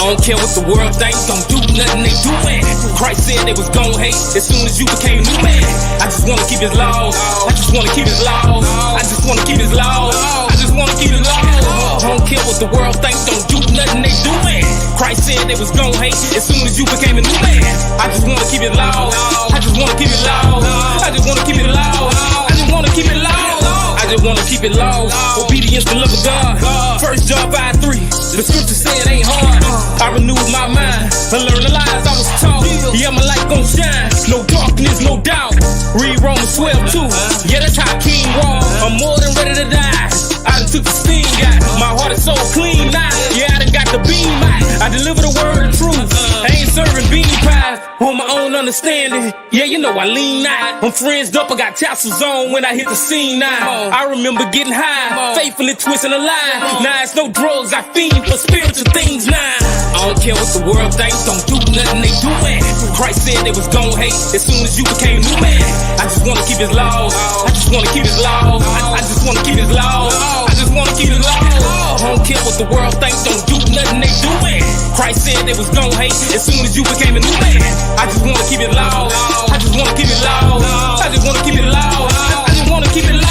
I don't care what the world thinks, don't do nothing they doing. Christ said they was gon' hate as soon as you became new man. I just wanna keep his laws, I just wanna keep his laws, I just wanna keep his laws, I just wanna keep his laws. I don't care what the world thinks, don't do nothing they doing. Christ said they was gon' hate as soon as you became a new man. I just wanna keep his laws, I just wanna keep his laws, I just wanna keep his laws, I just wanna keep his laws, I just wanna keep it laws. Obedience to love of God. 1 John 5:3. The scripture say it ain't hard. I renewed my mind and learned the lies I was taught. Yeah, my light gon' shine, no darkness, no doubt. Read Romans 12:2. Yeah, that's how King walk. I'm more than ready to die. I done took the sting out. My heart is so clean now. Yeah, I done got the beam out. I deliver the word of truth. I ain't serving bean pies on my own understanding. Yeah, you know I lean out. I'm friends up, I got tassels on when I hit the scene now. I remember getting high, faithfully twisting a lie. Now it's no drugs, I fiend for spiritual things now. I don't care what the world thinks, don't do nothing they doing. Christ said they was gon' hate as soon as you became new man. I just wanna keep his laws, I just wanna keep his laws, I just wanna keep his laws, I just wanna keep his laws. I don't care what the world thinks, don't do nothing they doing. Christ said they was gon' hate as soon as you became a new man. I just wanna keep it laws, I just wanna keep it laws, I just wanna keep it laws, I just wanna keep it laws.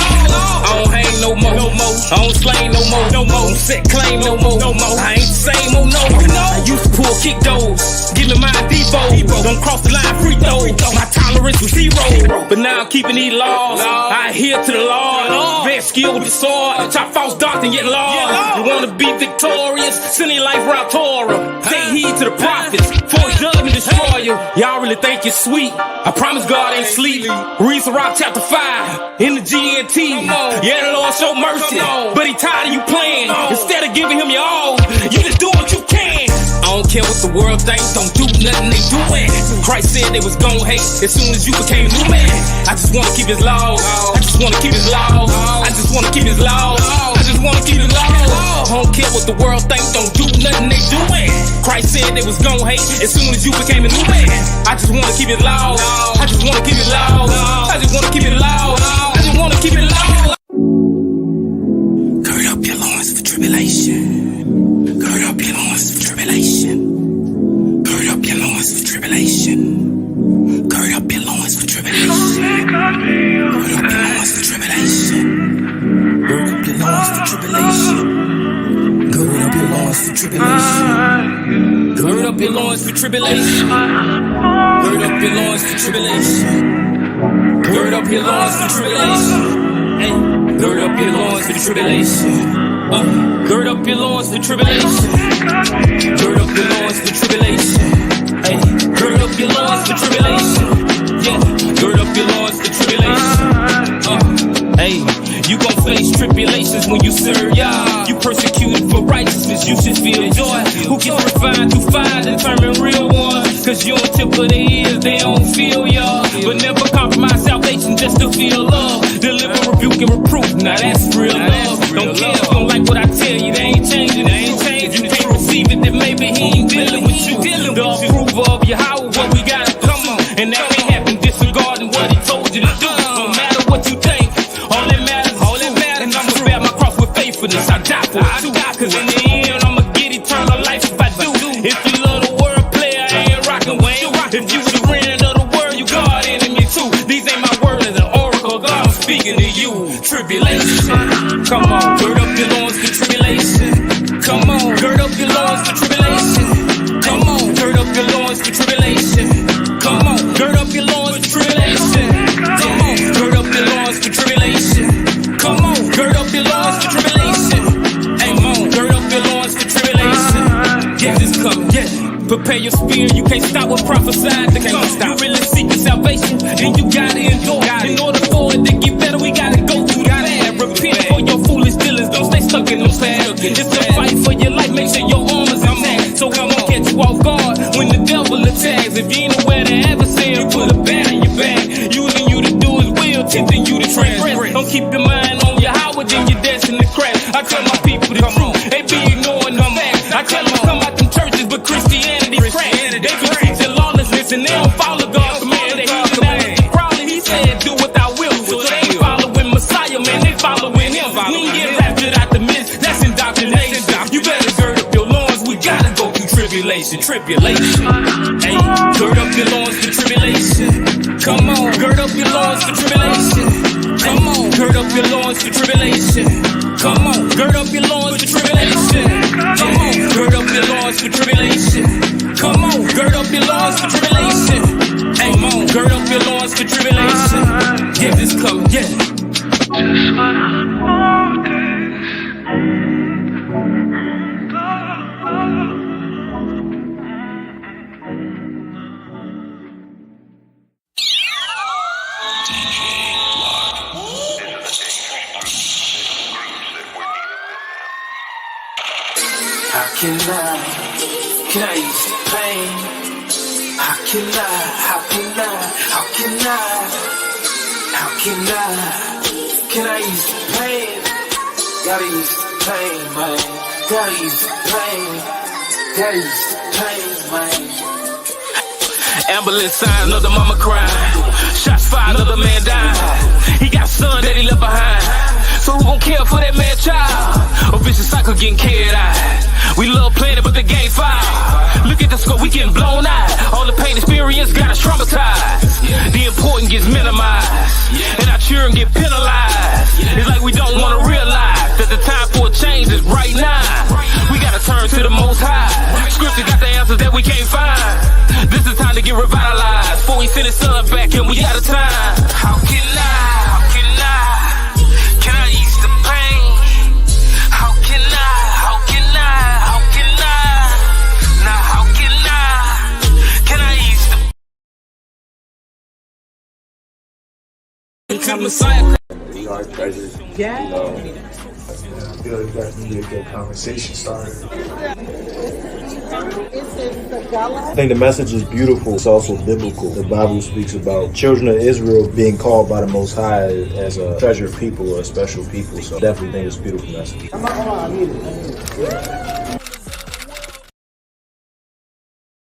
I don't hang no more, I don't slay no more, don't set claim no more, I ain't the same, oh no. I used to pull kick those, give me my default, don't cross the line free throw, my tolerance was zero. But now I'm keeping these laws, I adhere to the Lord, very skilled with the sword, chop false doctrine yet Lord. You wanna be victorious, send your life round Torah, take heed to the prophets, for judge and destroy you. Y'all really think you're sweet, I promise God ain't sleep. Read Sirach chapter 5, in the GNT, yeah the Lord show mercy, but he tired of you playing, instead of giving him your all, you just do what you can. I don't care what the world thinks, don't do nothing they doing. Christ said they was gon' hate as soon as you became a new man. I just wanna keep his laws, I just wanna keep his laws, I just wanna keep his laws, I just wanna keep his laws. I don't care what the world thinks, don't do nothing they doing. Christ said they was gon' hate as soon as you became a new man. I just wanna keep his laws, I just wanna keep his laws, I just wanna keep his laws, I just wanna keep his laws. Gird up your loins for tribulation. Gird up your loins for tribulation. Gird up your loins for tribulation. Gird up your loins for tribulation. Gird up your loins for tribulation. Gird up your loins for tribulation. Gird up your loins for tribulation. Gird up your loins for tribulation. Gird up your loins for tribulation. Gird up your loins for tribulation. Hey. Gird up your loins for tribulation. Gird up your loins for tribulation. Gird up your loins for tribulation. Hey, gird up your loins for tribulation. Yeah, gird up your loins for tribulation. Hey, you gon' face tribulations when you serve Yah. You persecuted for righteousness, you should feel joy. Who gets refined through fire, determine real ones. Cause you on tip of their ears, they don't feel y'all. But never compromise salvation just to feel love. Deliver, rebuke, and reproof, now that's real love. Don't care if you don't like what I tell you, they ain't changing. If you can't receive it, then maybe he ain't dealing with you. The approval of Yahweh, what we gotta come on. And that can't happen disregarding what he told you to do. No matter what you think, all that matters. And I'ma bear my cross with faithfulness, I die for it too. Cause in the end, I'ma get eternal life if I do. If you love the word, player, I ain't rockin' Wayne. If you surrender to the word, you God enemy too. These ain't my words, it's an oracle, God, I'm speaking to you. Tribulation, come on, gird up your loins for tribulation. Come on, gird up your loins for tribulation. Come on, gird up your loins for tribulation. Come on, gird up your loins for tribulation. Come on, gird up your loins for tribulation. Come on, gird up your loins for tribulation. Hey, come on, gird up your loins for tribulation. Yeah, this coming, yeah. Prepare your spirit, you can't stop what prophesied to come. You really seeking salvation, and you gotta endure. In order for it to get better, we gotta go through the bad. Repent for your foolish dealings, don't stay stuck in the past. It's a fight for your life, make sure your arm is intact. So we won't catch you off guard when the devil attacks. If you ain't aware the adversary, put a bat in your back. Using you to do his will, tempting you to transgress. Don't keep your mind on your Howard, then you're destined to crash. I tell my people the truth, they be ignoring the facts. I tell them come out them churches, but Christianity's crack. They be preaching lawlessness and they don't follow God's command. They heathen out Crowley, he said do what thou wilt. So they ain't following Messiah, man, they following him. We ain't get raptured out the mist, that's indoctrination. You better gird up your loins, we gotta go through tribulation. tribulation, tribulation. Hey, gird up your loins for tribulation. Come on, gird up your loins for tribulation. Come on, gird up your loins for tribulation. Come on, gird up your loins for tribulation. Come on, gird up your loins for tribulation. Come on, gird up your loins for tribulation. Hey, come on, gird up your loins for tribulation. Yeah, this coming, yeah. Just what I wanted. How can I ease the pain? How can I ease the pain? Gotta ease the pain, man. Gotta ease the pain, man. Ambulance sign, another mama crying. Shots fired, another man died. He got a son that he left behind. So who gon' care for that man child? A vicious cycle getting carried out. We love playing it, but the game foul. Look at the score, we getting blown out. All the pain experience got us traumatized. The important gets minimized, and our children get penalized. It's like we don't want to realize that the time for a change is right now. We gotta turn to the Most High. Scripture got the answers that we can't find. This is time to get revitalized before he send his son back, and we got a time. How can I ease the pain? How can I ease the Messiah? We are treasures. Yeah. I feel like that need to get a conversation started. I think the message is beautiful. It's also biblical. The Bible speaks about children of Israel being called by the Most High as a treasured people or a special people. So I definitely think it's a beautiful message.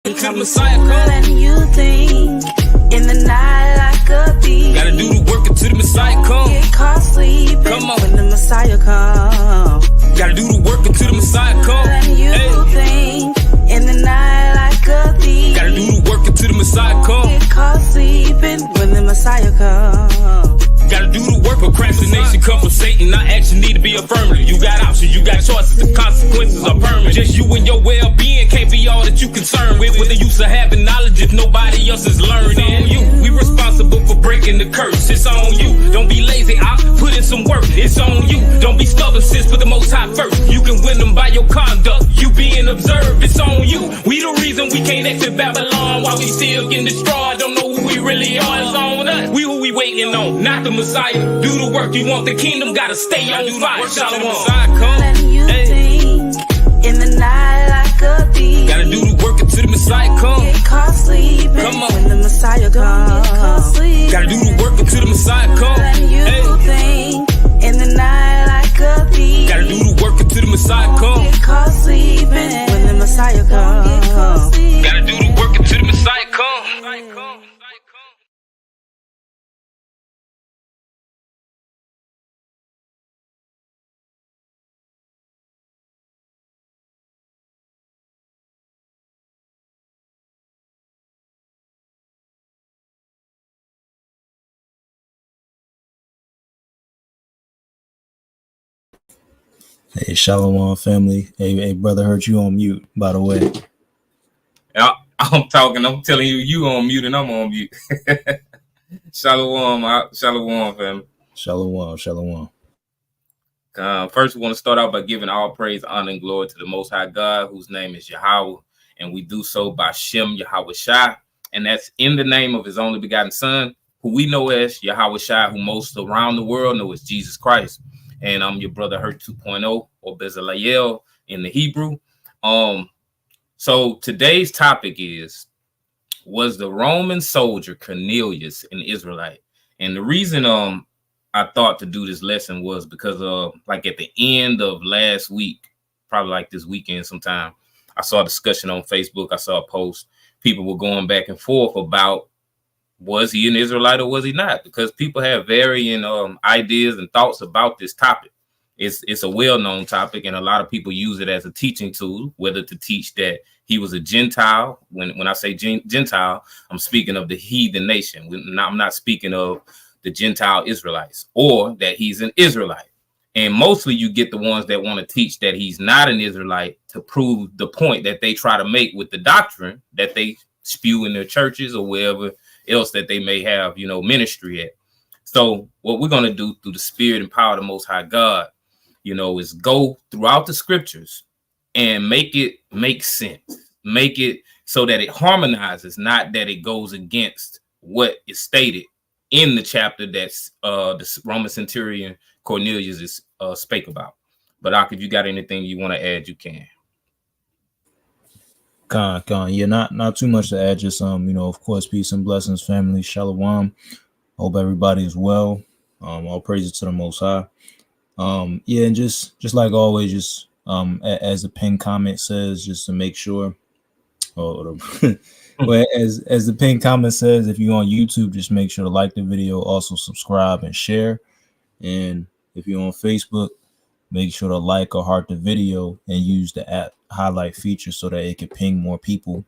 Than you think in the night like a thief. Gotta do the work until the Messiah come. Get caught sleeping Come on. when the Messiah come. Gotta do the work until the Messiah come. Than you think in the night like a thief. Gotta do the work until the Messiah come. Get caught sleeping when the Messiah come. Gotta do the work. Procrastination come from Satan. Not action need to be affirmative. You got options, you got choices. The consequences are permanent. Just you and your well-being can't be all that you concerned with. With the use of having knowledge if nobody else is learning. It's on you. We responsible for breaking the curse. It's on you. Don't be lazy. I put in some work. It's on you. Don't be stubborn, sis. Put the Most High first. You can win them by your conduct. You being observed. It's on you. We the reason we can't exit Babylon while we still getting destroyed. Don't know who we really are. It's on us. We who we waiting on, not the Messiah. Do the work. You want the kingdom, gotta stay on fire. Shalom. Than you think in the night like a thief. Gotta do the work until the Messiah come. Get caught sleeping Come on. when the Messiah come. Gotta do the work until the Messiah come. Than you think in the night like a thief. Gotta do the work until the Messiah come. Get caught sleeping when the Messiah come. Gotta do the work until the Messiah come. Hey, Shalom family. Hey, brother, heard you on mute, by the way. I'm talking. I'm telling you, you on mute and I'm on mute. Shalom, family. Shalom. First, we want to start out by giving all praise, honor, and glory to the Most High God, whose name is Yahweh, and we do so by Shem Yahweh Shai, and that's in the name of His only begotten Son, who we know as Yahweh Shai, who most around the world know as Jesus Christ. And I'm your brother Hurt 2.0, or Bezalel in the Hebrew. So today's topic is, was the Roman soldier Corneilus an Israelite? And the reason I thought to do this lesson was because like at the end of last week, probably like this weekend sometime, I saw a discussion on Facebook. I saw a post. People were going back and forth about, was he an Israelite or was he not? Because people have varying ideas and thoughts about this topic. it's a well-known topic, and a lot of people use it as a teaching tool, whether to teach that he was a Gentile. When I say Gentile, I'm speaking of the heathen nation. I'm not speaking of the Gentile Israelites, or that he's an Israelite. And mostly you get the ones that want to teach that he's not an Israelite to prove the point that they try to make with the doctrine that they spew in their churches or wherever else that they may have, ministry at. So what we're going to do through the Spirit and power of the Most High God, is go throughout the scriptures and make it make sense, make it so that it harmonizes, not that it goes against what is stated in the chapter that's the Roman centurion Corneilus is spake about. But if you got anything you want to add, you can. Yeah, not too much to add. Just of course, peace and blessings, family. Shalom. Hope everybody is well. All praises to the Most High. Yeah, and just like always, just as the pinned comment says, just to make sure. Well, as the pinned comment says, if you're on YouTube, just make sure to like the video, also subscribe and share. And if you're on Facebook, make sure to like or heart the video and use the app highlight feature so that it can ping more people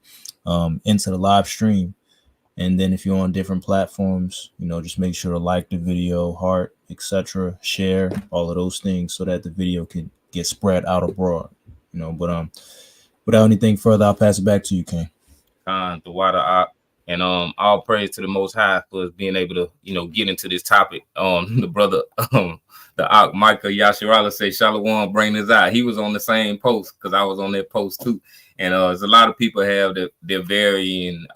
into the live stream. And then if you're on different platforms, just make sure to like the video, heart, etc., share, all of those things so that the video can get spread out abroad. But without anything further, I'll pass it back to you, King. The water and all praise to the Most High for being able to get into this topic. The brother the Michael Yasharala say Shalom, bring this out. He was on the same post because I was on that post too. And there's a lot of people have their varying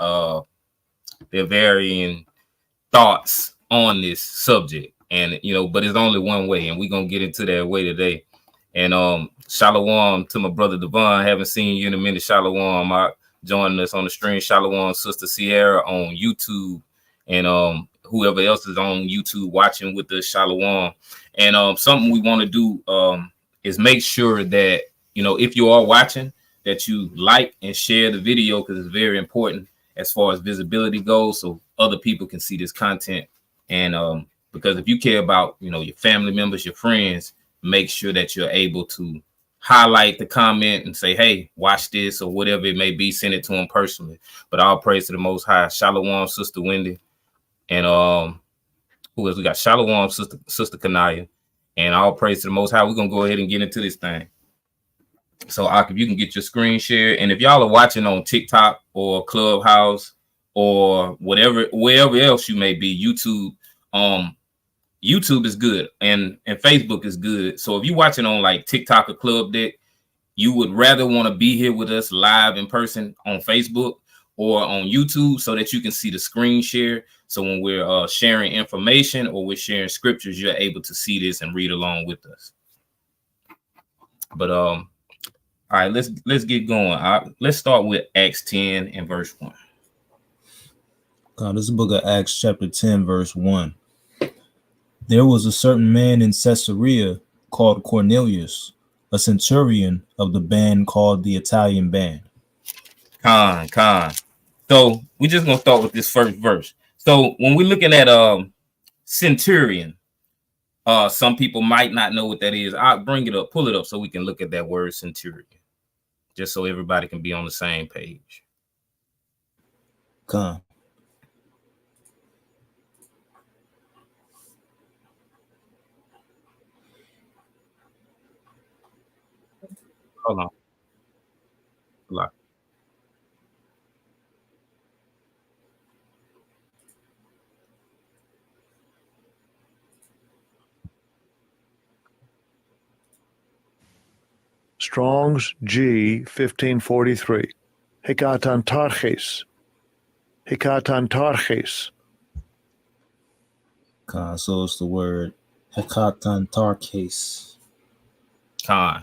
thoughts on this subject, and but it's only one way, and we're gonna get into that way today. And Shalom to my brother Devon. Haven't seen you in a minute. Shalom, Mark, joining us on the stream. Shalom, Sister Sierra on YouTube, and whoever else is on YouTube watching with us. Shalom. And something we want to do is make sure that if you are watching, that you like and share the video, because it's very important as far as visibility goes, so other people can see this content. And because if you care about your family members, your friends, make sure that you're able to highlight the comment and say, hey, watch this, or whatever it may be. Send it to them personally. But all praise to the Most High. Shalom, Sister Wendy. And who else we got? Shalom, Sister Kanaya. And all praise to the Most High. We're gonna go ahead and get into this thing. So if you can get your screen share, and if y'all are watching on TikTok or Clubhouse or wherever else you may be, YouTube is good, and Facebook is good. So if you're watching on like TikTok or Club Deck, you would rather want to be here with us live in person on Facebook or on YouTube so that you can see the screen share. So when we're sharing information or we're sharing scriptures, you're able to see this and read along with us. But all right, let's get going. Let's start with Acts 10 and verse 1. This is the book of Acts chapter 10, verse 1. There was a certain man in Caesarea called Cornelius, a centurion of the band called the Italian band. Con. So we're just going to start with this first verse. So when we're looking at centurion, some people might not know what that is. I'll bring it up, pull it up so we can look at that word centurion, just so everybody can be on the same page. Con. Hold on. Lock. Strong's G 1543. Hekatantarches. So it's the word hekatantarches. Con.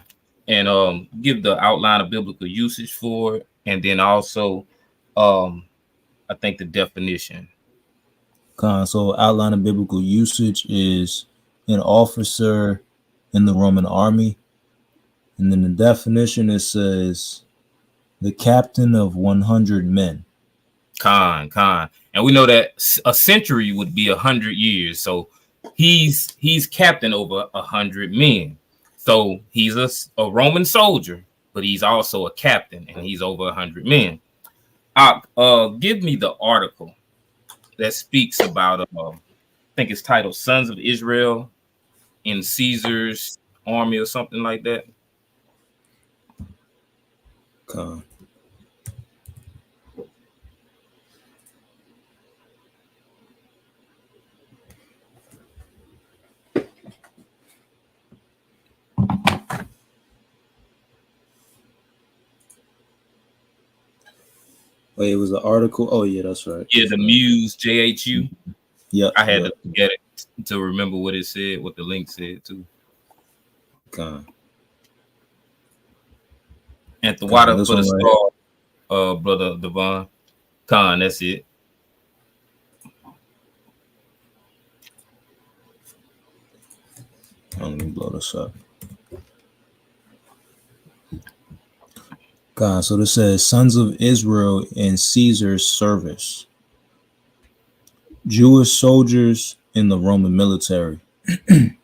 And give the outline of biblical usage for it, and then also I think the definition. So outline of biblical usage is an officer in the Roman army. And then the definition, it says the captain of 100 men. Con. And we know that a century would be 100 years. So he's captain over 100 men. So he's a Roman soldier, but he's also a captain, and he's over 100 men. Give me the article that speaks about, I think it's titled Sons of Israel in Caesar's Army or something like that. Okay. Wait, it was an article. Oh yeah, that's right. Yeah, the Muse JHU. Yeah, I had to get it to remember what it said, what the link said too. Okay. And the water for the star, brother Devon. Khan, that's it. Let me blow this up. God, so this says Sons of Israel in Caesar's service. Jewish soldiers in the Roman military. And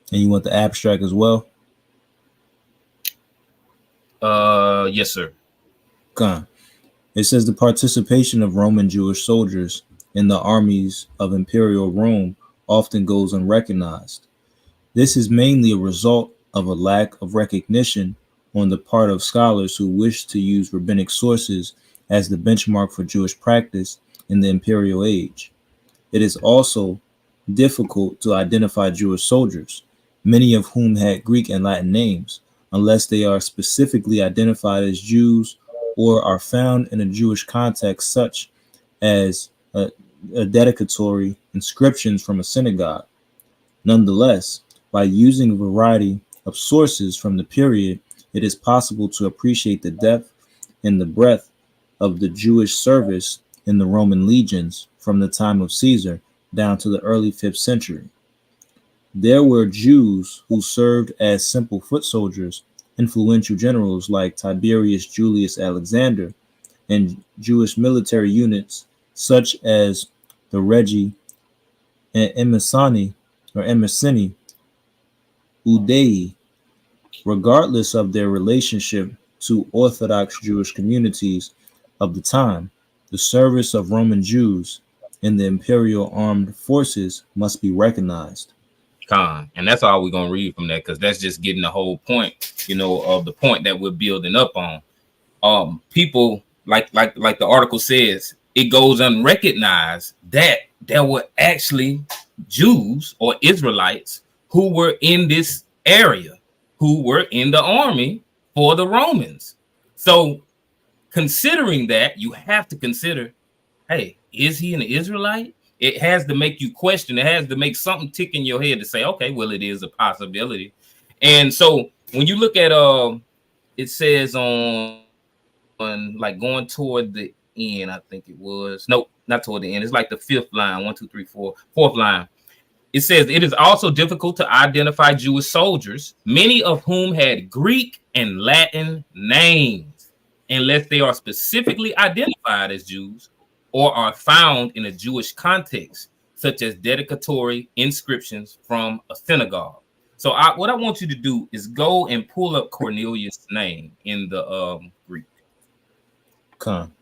you want the abstract as well? Yes, sir. God. It says the participation of Roman Jewish soldiers in the armies of Imperial Rome often goes unrecognized. This is mainly a result of a lack of recognition on the part of scholars who wish to use rabbinic sources as the benchmark for Jewish practice in the imperial age. It is also difficult to identify Jewish soldiers, many of whom had Greek and Latin names, unless they are specifically identified as Jews or are found in a Jewish context, such as a dedicatory inscriptions from a synagogue. Nonetheless, by using a variety of sources from the period, it is possible to appreciate the depth and the breadth of the Jewish service in the Roman legions from the time of Caesar down to the early 5th century. There were Jews who served as simple foot soldiers, influential generals like Tiberius Julius Alexander, and Jewish military units such as the Regi and Emissani Udei. Regardless of their relationship to Orthodox Jewish communities of the time, the service of Roman Jews in the imperial armed forces must be recognized. Khan. And that's all we're going to read from that, because that's just getting the whole point, of the point that we're building up on. People, like the article says, it goes unrecognized that there were actually Jews or Israelites who were in this area, who were in the army for the Romans. So considering that, you have to consider, hey, is he an Israelite? It has to make you question. It has to make something tick in your head to say, okay, well, it is a possibility. And so when you look at, it says on like going toward the end, I think it was, nope, not toward the end. It's like the 5th line, 1, 2, 3, 4, 4th line. It says, it is also difficult to identify Jewish soldiers, many of whom had Greek and Latin names, unless they are specifically identified as Jews or are found in a Jewish context, such as dedicatory inscriptions from a synagogue. So what I want you to do is go and pull up Cornelius' name in the Greek. Come.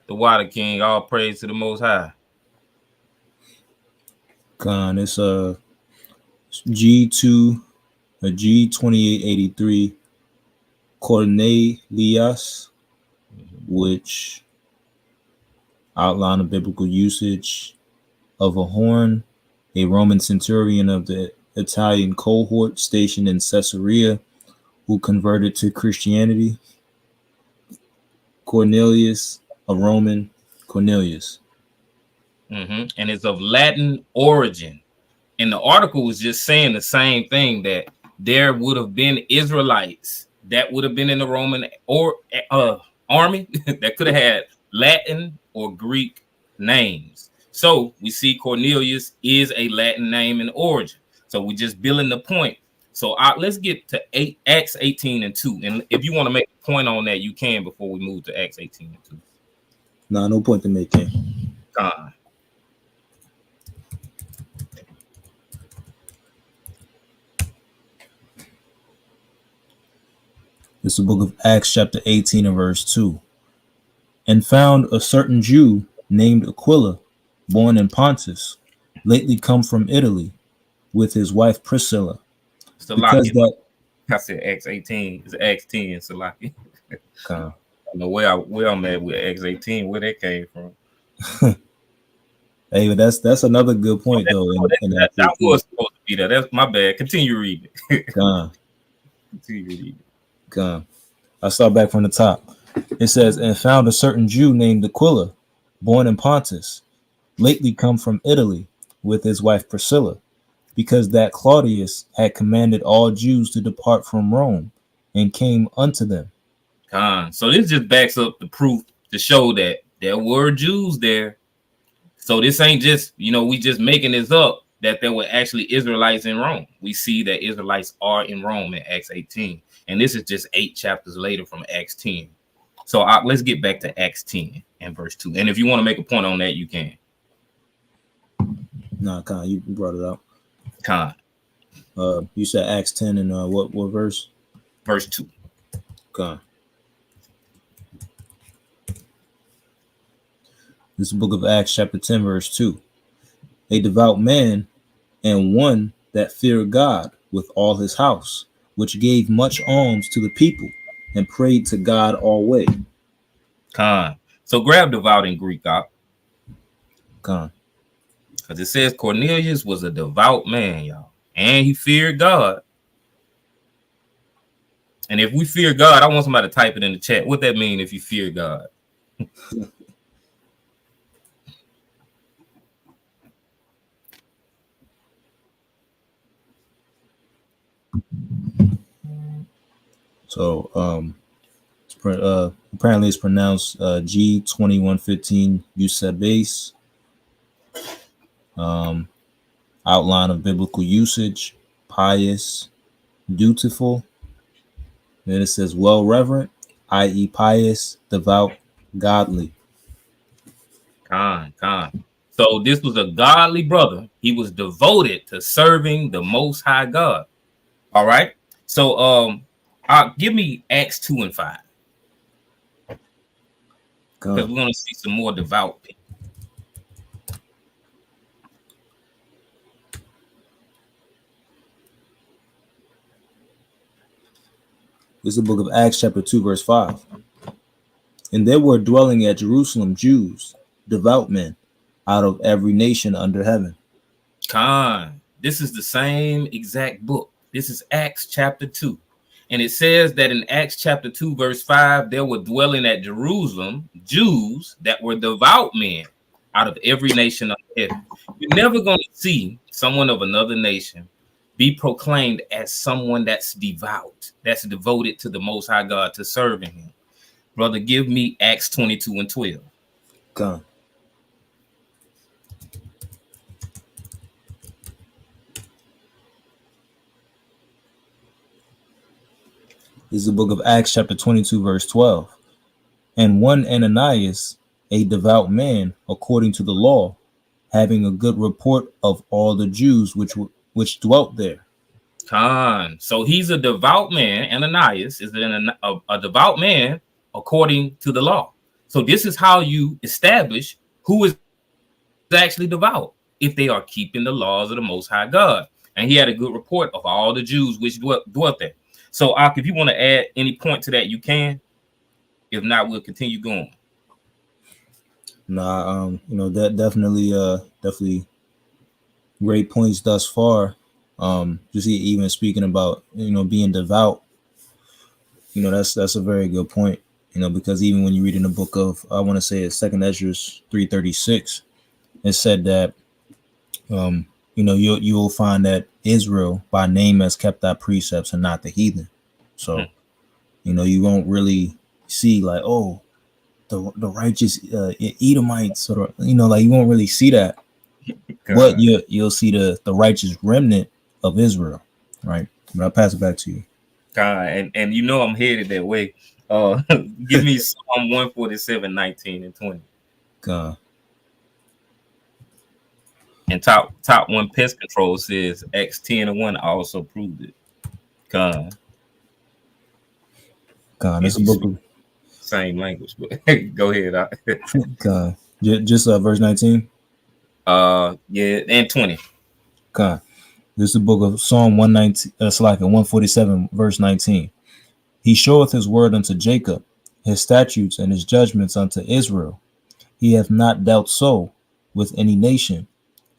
The Water King, all praise to the Most High. Con, it's a G2, a G2883 Corneilus, which outline a biblical usage of a horn, a Roman centurion of the Italian cohort stationed in Caesarea who converted to Christianity. Cornelius, a Roman Cornelius. And it's of Latin origin. And the article was just saying the same thing, that there would have been Israelites that would have been in the Roman army that could have had Latin or Greek names. So we see Cornelius is a Latin name in origin. So we're just building the point. So let's get to Acts 18:2. And if you want to make a point on that, you can before we move to Acts 18 and 2. Nah, no point to make, King. It's the book of Acts, chapter 18 and verse 2. And found a certain Jew named Aquila, born in Pontus, lately come from Italy, with his wife Priscilla. Because that I said Acts 18, it's Acts 10, Salaki. I don't know where I'm at with Acts 18, where that came from. Hey, but that's another good point though. That was supposed to be there. That's my bad. Continue reading. Continue reading. I'll start back from the top. It says, and found a certain Jew named Aquila, born in Pontus, lately come from Italy, with his wife Priscilla, because that Claudius had commanded all Jews to depart from Rome, and came unto them. So this just backs up the proof to show that there were Jews there. So this ain't just, we just making this up, that there were actually Israelites in Rome. We see that Israelites are in Rome in Acts 18. And this is just 8 chapters later from Acts 10. So let's get back to Acts 10 and verse 2. And if you want to make a point on that, you can. Nah, Con, you brought it out. Con. You said Acts 10 and what verse? Verse 2. Con. This is the book of Acts, chapter 10, verse 2. A devout man and one that feared God with all his house, which gave much alms to the people and prayed to God always. Con. So grab devout in Greek, God. Con. Because it says Cornelius was a devout man, y'all. And he feared God. And if we fear God, I want somebody to type it in the chat. What that mean if you fear God? So apparently it's pronounced G2115 Eusebes. Outline of biblical usage: pious, dutiful. Then it says well reverent, i.e. pious, devout, godly. Con. So this was a godly brother. He was devoted to serving the Most High God. All right. So give me Acts 2 and 5. Because we're going to see some more devout people. This is the book of Acts, chapter 2, verse 5. And there were dwelling at Jerusalem Jews, devout men, out of every nation under heaven. Con. This is the same exact book. This is Acts chapter 2. And it says that in Acts chapter 2, verse 5, there were dwelling at Jerusalem Jews that were devout men out of every nation under heaven. You're never going to see someone of another nation be proclaimed as someone that's devout, that's devoted to the Most High God, to serving him. Brother, give me Acts 22 and 12. Come. This is the book of Acts, chapter 22, verse 12. And one Ananias, a devout man, according to the law, having a good report of all the Jews which dwelt there. Con. So he's a devout man. Ananias is a devout man according to the law. So this is how you establish who is actually devout, if they are keeping the laws of the Most High God. And he had a good report of all the Jews which dwelt there. So, Ak, if you want to add any point to that, you can. If not, we'll continue going. Nah, that definitely great points thus far. Just even speaking about being devout, that's a very good point. Because even when you read in the book of, I want to say it's 2 Ezra 3:36, it said that you'll find that Israel by name has kept thy precepts and not the heathen. So you won't really see like, oh, the righteous Edomites, or you won't really see that. God. But you'll see the righteous remnant of Israel, right? But I'll pass it back to you. God, and I'm headed that way. Give me Psalm 147, 19 and 20. God. And top one pest control says Acts 10 and 1 also proved it. God. God. It's a book of same language, but go ahead. God. Just verse 19. Yeah, and 20. God. This is the book of Psalm 119, 147, verse 19. He showeth his word unto Jacob, his statutes and his judgments unto Israel. He hath not dealt so with any nation,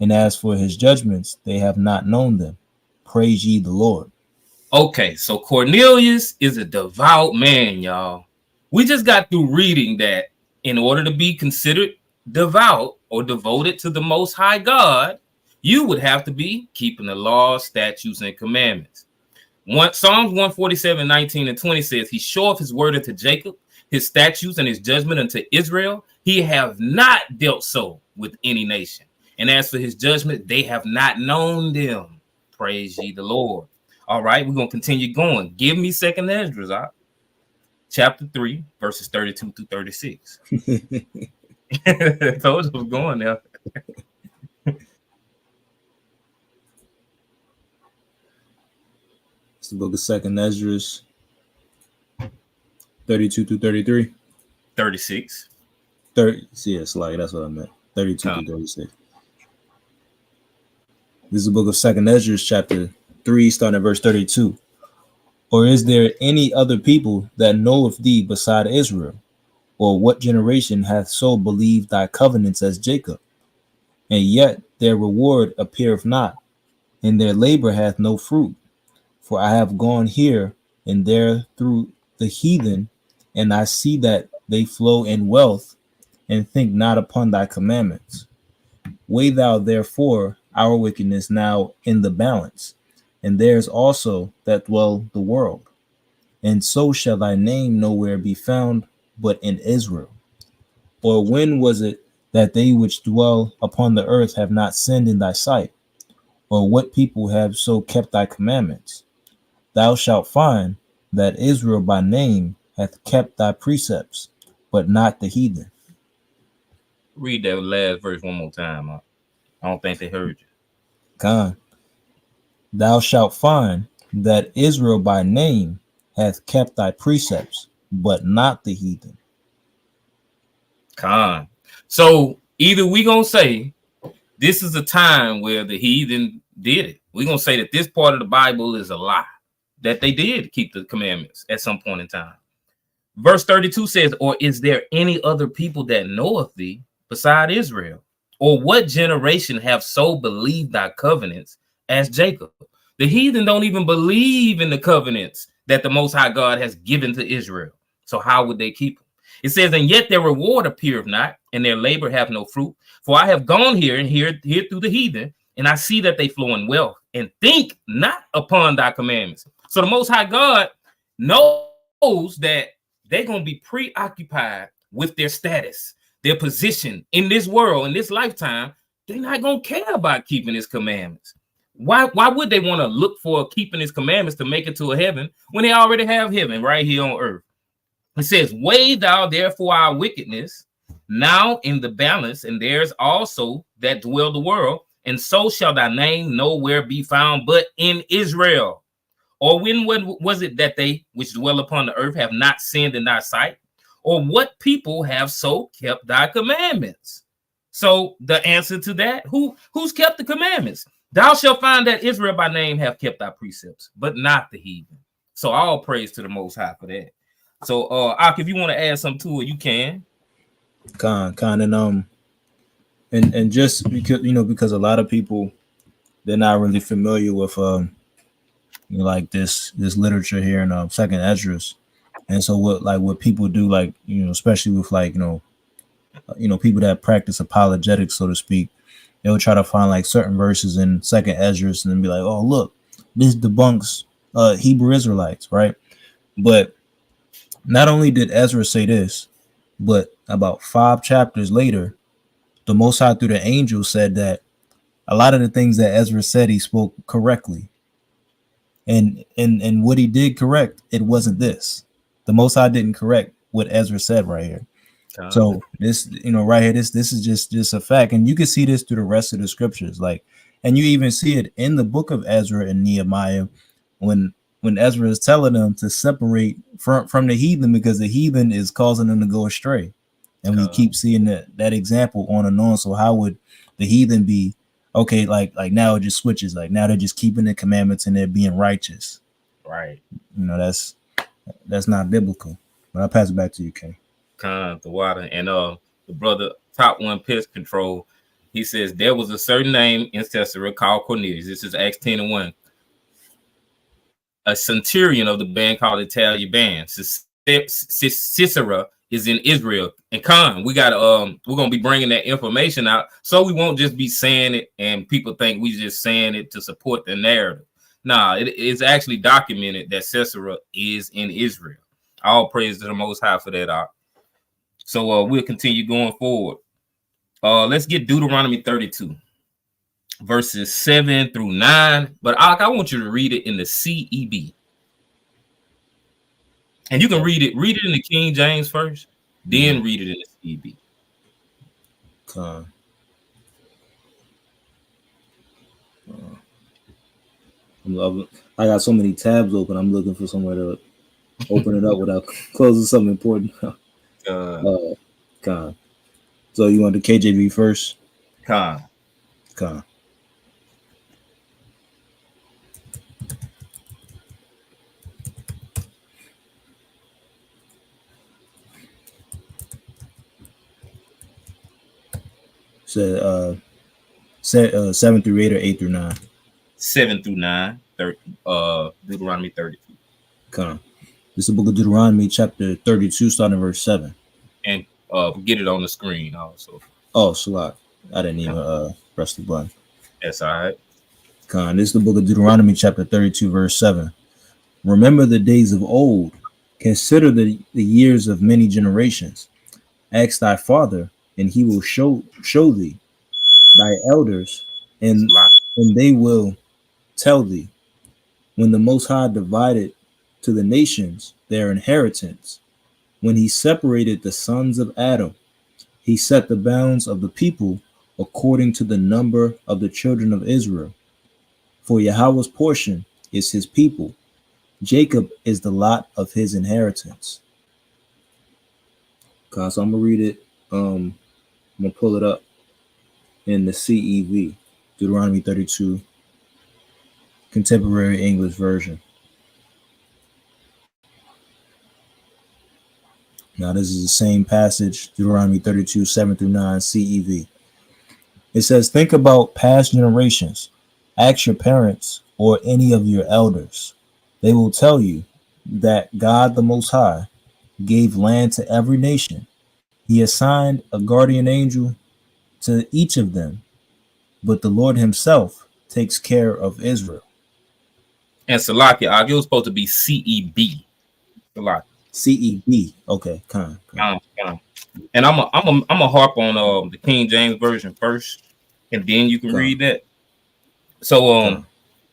and as for his judgments, they have not known them. Praise ye the Lord. Okay, so Cornelius is a devout man, y'all. We just got through reading that in order to be considered devout or devoted to the Most High God, you would have to be keeping the laws, statutes, and commandments. Psalms 147, 19 and 20 says, he showeth his word unto Jacob, his statutes and his judgment unto Israel. He have not dealt so with any nation. And as for his judgment, they have not known them. Praise ye the Lord. All right, we're going to continue going. Give me 2nd Ezra, chapter 3, verses 32 through 36. I told you I was going there. It's the book of 2nd Ezra, 32 through 33. 36. 30. Yes, like that's what I meant. 32 through 36. This is the book of 2nd Ezra, chapter 3, starting at verse 32. Or is there any other people that knoweth thee beside Israel? Or what generation hath so believed thy covenants as Jacob? And yet their reward appeareth not, and their labor hath no fruit. For I have gone here and there through the heathen, and I see that they flow in wealth, and think not upon thy commandments. Weigh thou therefore our wickedness now in the balance, and theirs also that dwell the world. And so shall thy name nowhere be found but in Israel. Or when was it that they which dwell upon the earth have not sinned in thy sight? Or what people have so kept thy commandments? Thou shalt find that Israel by name hath kept thy precepts, but not the heathen. Read that last verse one more time. I don't think they heard you. God. Thou shalt find that Israel by name hath kept thy precepts, but not the heathen. Con. So either we gonna say this is a time where the heathen did it. We're gonna say that this part of the Bible is a lie, that they did keep the commandments at some point in time. Verse 32 says, or is there any other people that knoweth thee beside Israel? Or what generation have so believed thy covenants as Jacob? The heathen don't even believe in the covenants that the Most High God has given to Israel. So how would they keep them? It says, and yet their reward appeareth not, and their labor have no fruit. For I have gone here and here through the heathen, and I see that they flow in wealth, and think not upon thy commandments. So the Most High God knows that they're going to be preoccupied with their status, their position in this world, in this lifetime. They're not going to care about keeping his commandments. Why would they want to look for keeping his commandments to make it to a heaven when they already have heaven right here on earth? It says, weigh thou therefore our wickedness now in the balance, and theirs also that dwell the world, and so shall thy name nowhere be found but in Israel. Or when was it that they which dwell upon the earth have not sinned in thy sight? Or what people have so kept thy commandments? So the answer to that, who's kept the commandments? Thou shalt find that Israel by name have kept thy precepts, but not the heathen. So all praise to the Most High for that. So Ak, if you want to add something to it, you can. And just because because a lot of people, they're not really familiar with like this literature here in 2nd Ezra. And so what people do, especially with people that practice apologetics, so to speak, they'll try to find certain verses in 2nd Ezra and then be like, oh, look, this debunks Hebrew Israelites, right? But not only did Ezra say this, but about 5 chapters later, the Most High through the angel said that a lot of the things that Ezra said, he spoke correctly. And what he did correct, it wasn't this. The Most High didn't correct what Ezra said right here. So this, right here, this is just a fact, and you can see this through the rest of the scriptures, like, and you even see it in the book of Ezra and Nehemiah, when Ezra is telling them to separate from the heathen because the heathen is causing them to go astray, and we keep seeing that example on and on. So how would the heathen be okay? Like now it just switches. Like now they're just keeping the commandments and they're being righteous, right? That's not biblical. But I'll pass it back to you, King. The water and the brother Top One Pest Control, he says there was a certain name in Caesarea called Cornelius. This is Acts 10:1. A centurion of the band called Italian band. Sisera is in Israel. And we're gonna be bringing that information out, so we won't just be saying it and people think we just saying it to support the narrative. Nah, it is actually documented that Sisera is in Israel. All praise to the Most High for that. So we'll continue going forward. Let's get Deuteronomy 32, verses 7 through 9. But I want you to read it in the CEB. And you can read it in the King James first, then read it in the CEB. I got so many tabs open. I'm looking for somewhere to open it up without closing something important. So you want the KJV first? So 7 through 8 or 8 through 9? 7 through 9, Deuteronomy 32. This is the book of Deuteronomy, chapter 32, starting verse 7. And get it on the screen also. Oh, Salat. I didn't even press the button. That's all right. This is the book of Deuteronomy, chapter 32, verse 7. Remember the days of old. Consider the years of many generations. Ask thy father, and he will show thee, thy elders, and they will tell thee. When the Most High divided to the nations their inheritance, when he separated the sons of Adam, he set the bounds of the people according to the number of the children of Israel. For Yahweh's portion is his people. Jacob is the lot of his inheritance. So I'm gonna read it. I'm gonna pull it up in the CEV, Deuteronomy 32, Contemporary English Version. Now, this is the same passage, Deuteronomy 32, 7 through 9, CEV. It says, think about past generations. Ask your parents or any of your elders. They will tell you that God the Most High gave land to every nation. He assigned a guardian angel to each of them, but the Lord himself takes care of Israel. And Salakia, it was supposed to be CEB. Salakia. CEB. Okay, And I'm a harp on the King James version first, and then you can read that. So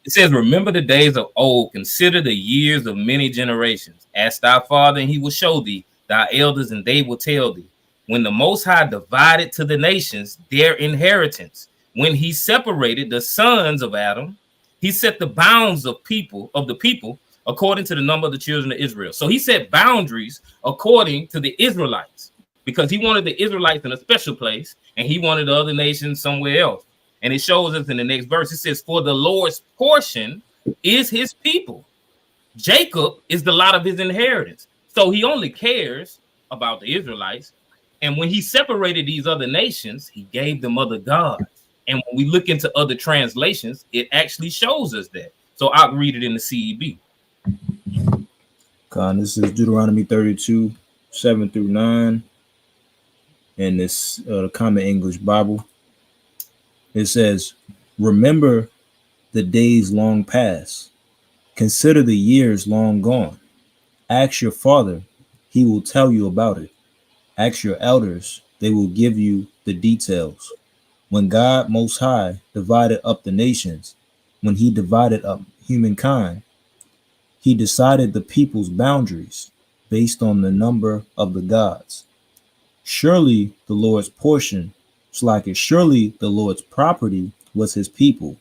it says, remember the days of old, consider the years of many generations. Ask thy father, and he will show thee, thy elders, and they will tell thee. When the Most High divided to the nations their inheritance, when he separated the sons of Adam, he set the bounds of the people according to the number of the children of Israel. So he set boundaries according to the Israelites, because he wanted the Israelites in a special place and he wanted the other nations somewhere else. And it shows us in the next verse, it says, for the Lord's portion is his people. Jacob is the lot of his inheritance. So he only cares about the Israelites. And when he separated these other nations, he gave them other gods. And when we look into other translations, it actually shows us that. So I'll read it in the CEB. This is Deuteronomy 32, 7 through 9. And this Common English Bible. It says, remember the days long past. Consider the years long gone. Ask your father, he will tell you about it. Ask your elders, they will give you the details. When God Most High divided up the nations, when he divided up humankind, he decided the people's boundaries. based on the number of the gods. Surely the Lord's portion, surely the Lord's property was his people.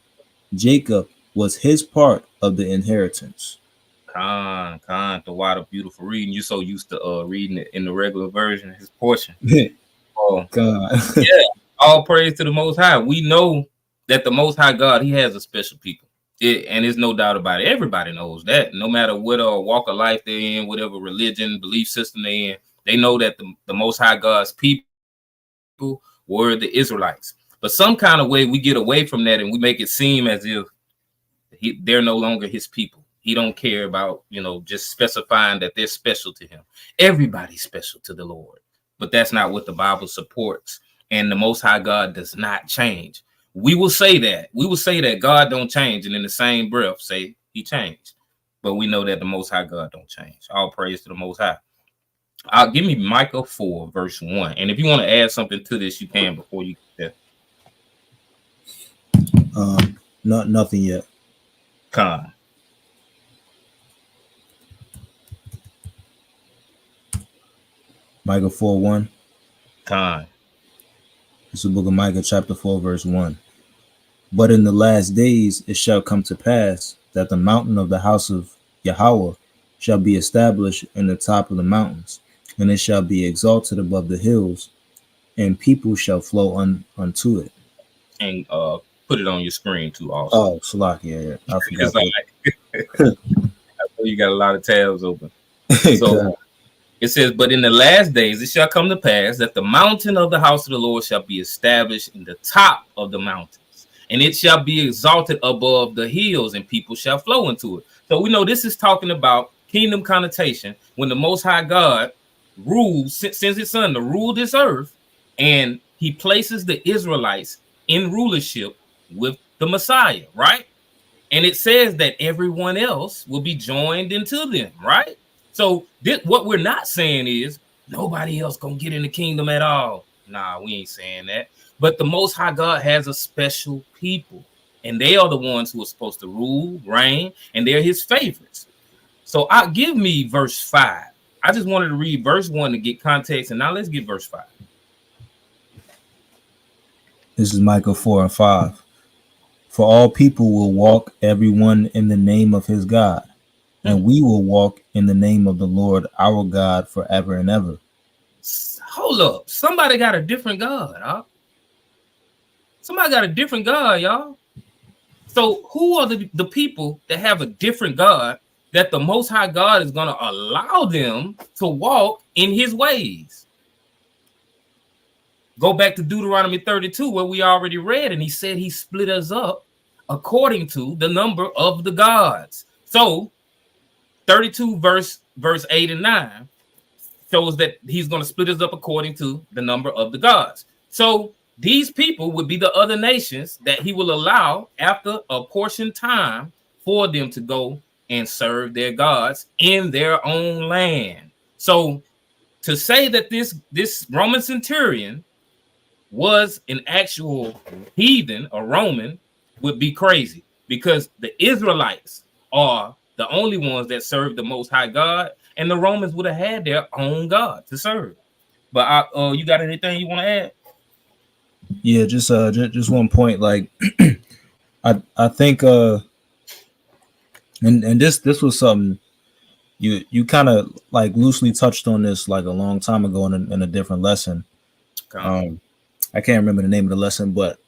Jacob was his part of the inheritance. Con, the water, beautiful reading. You so used to reading it in the regular version, his portion. Oh, God. Yeah, all praise to the Most High. We know that the Most High God, he has a special people. And there's no doubt about it. Everybody knows that. No matter what walk of life they're in, whatever religion, belief system they're in, they know that the Most High God's people were the Israelites. But some kind of way we get away from that and we make it seem as if they're no longer his people. He don't care about, just specifying that they're special to him. Everybody's special to the Lord. But that's not what the Bible supports. And the Most High God does not change. We will say that. We will say that God don't change, and in the same breath say he changed. But we know that the Most High God don't change. All praise to the Most High. Give me Micah 4, verse 1. And if you want to add something to this, you can before you get there. Nothing yet. Con. Micah 4:1. Con. It's the book of Micah, chapter 4, verse 1. But in the last days it shall come to pass that the mountain of the house of Yahweh shall be established in the top of the mountains, and it shall be exalted above the hills, and people shall flow unto it. And put it on your screen too also. Oh, Salak, yeah. I forgot. I know you got a lot of tabs open. So it says, but in the last days it shall come to pass that the mountain of the house of the Lord shall be established in the top of the mountains, and it shall be exalted above the hills, and people shall flow into it. So we know this is talking about kingdom connotation when the Most High God rules, sends his son to rule this earth, and he places the Israelites in rulership with the Messiah, right? And it says that everyone else will be joined into them, right? So what we're not saying is nobody else gonna get in the kingdom at all. Nah, we ain't saying that. But the Most High God has a special people, and they are the ones who are supposed to rule, reign, and they're his favorites. So give me verse 5. I just wanted to read verse 1 to get context, and now let's get verse 5. This is Micah 4 and 5. For all people will walk, everyone in the name of his God, and we will walk in the name of the Lord our God forever and ever. Hold up. Somebody got a different God, huh? Somebody got a different God, y'all. So who are the people that have a different God that the Most High God is going to allow them to walk in his ways? Go back to Deuteronomy 32, where we already read, and he said he split us up according to the number of the gods. So 32 verse 8 and 9 shows that he's going to split us up according to the number of the gods. So these people would be the other nations that he will allow after a portion time for them to go and serve their gods in their own land. So to say that this Roman centurion was an actual heathen, a Roman, would be crazy, because the Israelites are the only ones that serve the Most High God, and the Romans would have had their own God to serve. But you got anything you want to add? Yeah, just one point. Like, I think and this was something you kind of like loosely touched on this like a long time ago in a different lesson. I can't remember the name of the lesson, but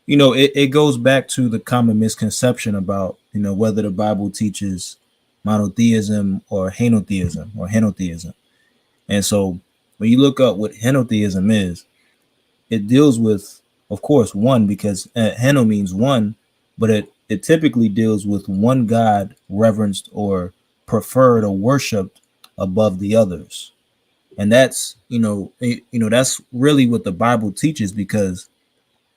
it goes back to the common misconception about whether the Bible teaches monotheism or henotheism. And so when you look up what henotheism is, it deals with, of course, one, because heno means one, but it typically deals with one God reverenced or preferred or worshipped above the others. And that's that's really what the Bible teaches, because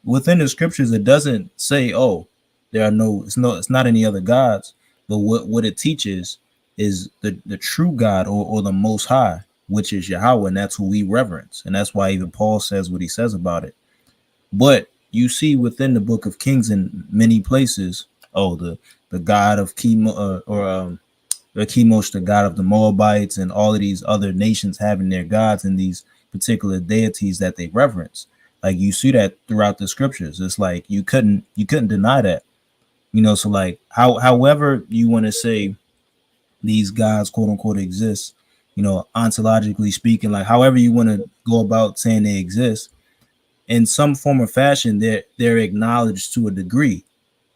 within the scriptures it doesn't say, oh, it's not any other gods, but what it teaches is the true God or the Most High, which is Yahweh, and that's who we reverence. And that's why even Paul says what he says about it. But you see within the book of Kings in many places, the God of the Chemosh, the god of the Moabites, and all of these other nations having their gods and these particular deities that they reverence. Like you see that throughout the scriptures. It's like you couldn't deny that. So like however you want to say these gods quote unquote exist, ontologically speaking, like however you want to go about saying they exist, in some form or fashion, they're acknowledged to a degree.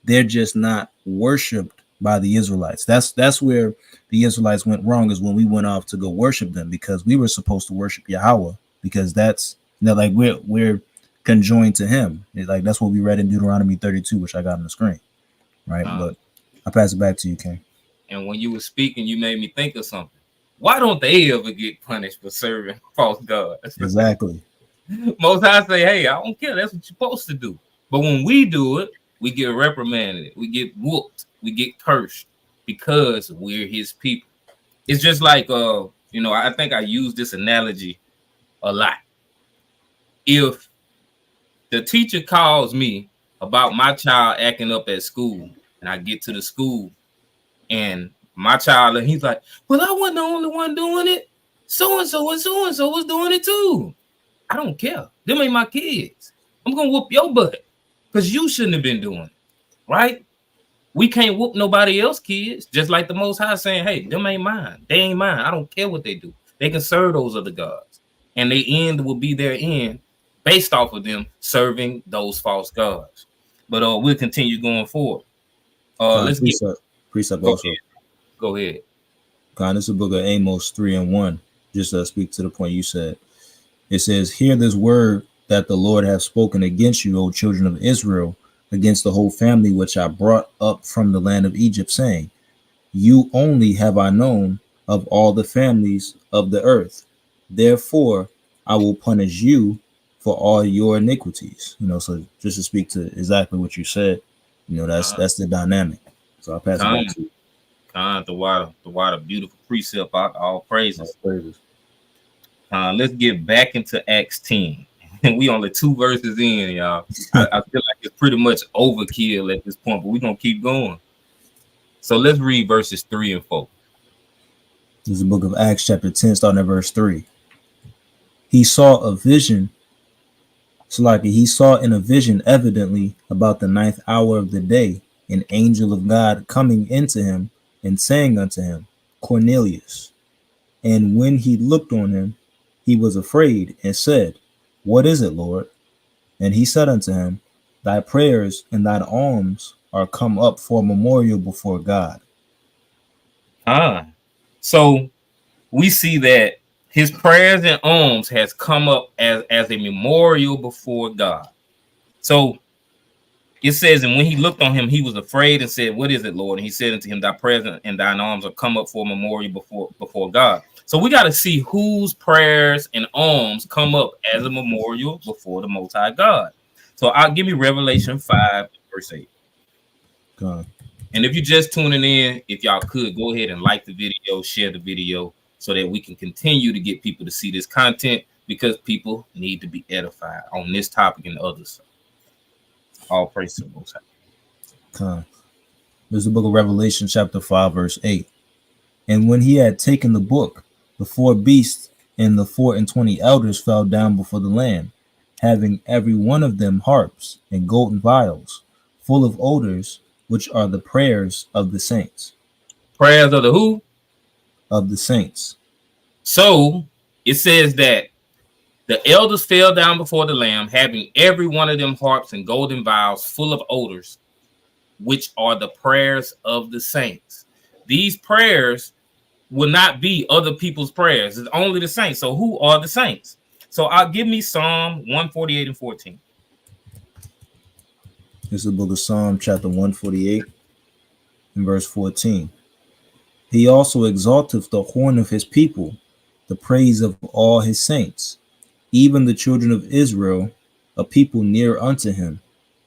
They're just not worshipped by the Israelites. That's where the Israelites went wrong, is when we went off to go worship them, because we were supposed to worship Yahweh, because that's like we're conjoined to him. Like that's what we read in Deuteronomy 32, which I got on the screen. Right. But I pass it back to you, King. And when you were speaking, you made me think of something. Why don't they ever get punished for serving false gods? Exactly. Most High say, hey, I don't care. That's what you're supposed to do. But when we do it, we get reprimanded. We get whooped. We get cursed because we're his people. It's just like, I think I use this analogy a lot. If the teacher calls me about my child acting up at school, and I get to the school and my child, and he's like, well, I wasn't the only one doing it. So-and-so and so-and-so was doing it too. I don't care. Them ain't my kids. I'm going to whoop your butt because you shouldn't have been doing it, right? We can't whoop nobody else's kids, just like the Most High saying, hey, them ain't mine. They ain't mine. I don't care what they do. They can serve those other gods. And their end will be their end based off of them serving those false gods. But we'll continue going forward. Let's precept also. Go ahead. This is the book of Amos 3:1. Just to speak to the point you said. It says, hear this word that the Lord hath spoken against you, O children of Israel, against the whole family which I brought up from the land of Egypt, saying, you only have I known of all the families of the earth. Therefore, I will punish you for all your iniquities. So just to speak to exactly what you said, that's the dynamic. So I'll pass it back to you. The water, beautiful precept, all praises. Let's get back into Acts 10. And we only 2 verses in, y'all. I feel like it's pretty much overkill at this point, but we're going to keep going. So let's read verses 3 and 4. This is the book of Acts chapter 10, starting at verse 3. He saw a vision. He saw in a vision evidently about the 9th hour of the day, an angel of God coming into him and saying unto him, Cornelius. And when he looked on him, he was afraid and said, what is it, Lord? And he said unto him, thy prayers and thine alms are come up for a memorial before God. So we see that his prayers and alms has come up as a memorial before God. So it says, and when he looked on him, he was afraid and said, what is it, Lord? And he said unto him, thy prayers and thine alms are come up for a memorial before God. So we got to see whose prayers and alms come up as a memorial before the Most High God. So I'll give you Revelation 5, verse 8. God. And if you're just tuning in, if y'all could go ahead and like the video, share the video, so that we can continue to get people to see this content, because people need to be edified on this topic and others. All praise to the Most High. This is the book of Revelation, chapter 5, verse 8. And when he had taken the book, the 4 beasts and the 24 elders fell down before the Lamb, having every one of them harps and golden vials, full of odors, which are the prayers of the saints. Prayers of the who? Of the saints. So it says that the elders fell down before the Lamb, having every one of them harps and golden vials full of odors, which are the prayers of the saints. These prayers will not be other people's prayers. It's only the saints. So who are the saints? So I'll give me Psalm 148 and 14. This is the book of Psalm chapter 148 and verse 14. He also exalteth the horn of his people, the praise of all his saints, even the children of Israel, a people near unto him.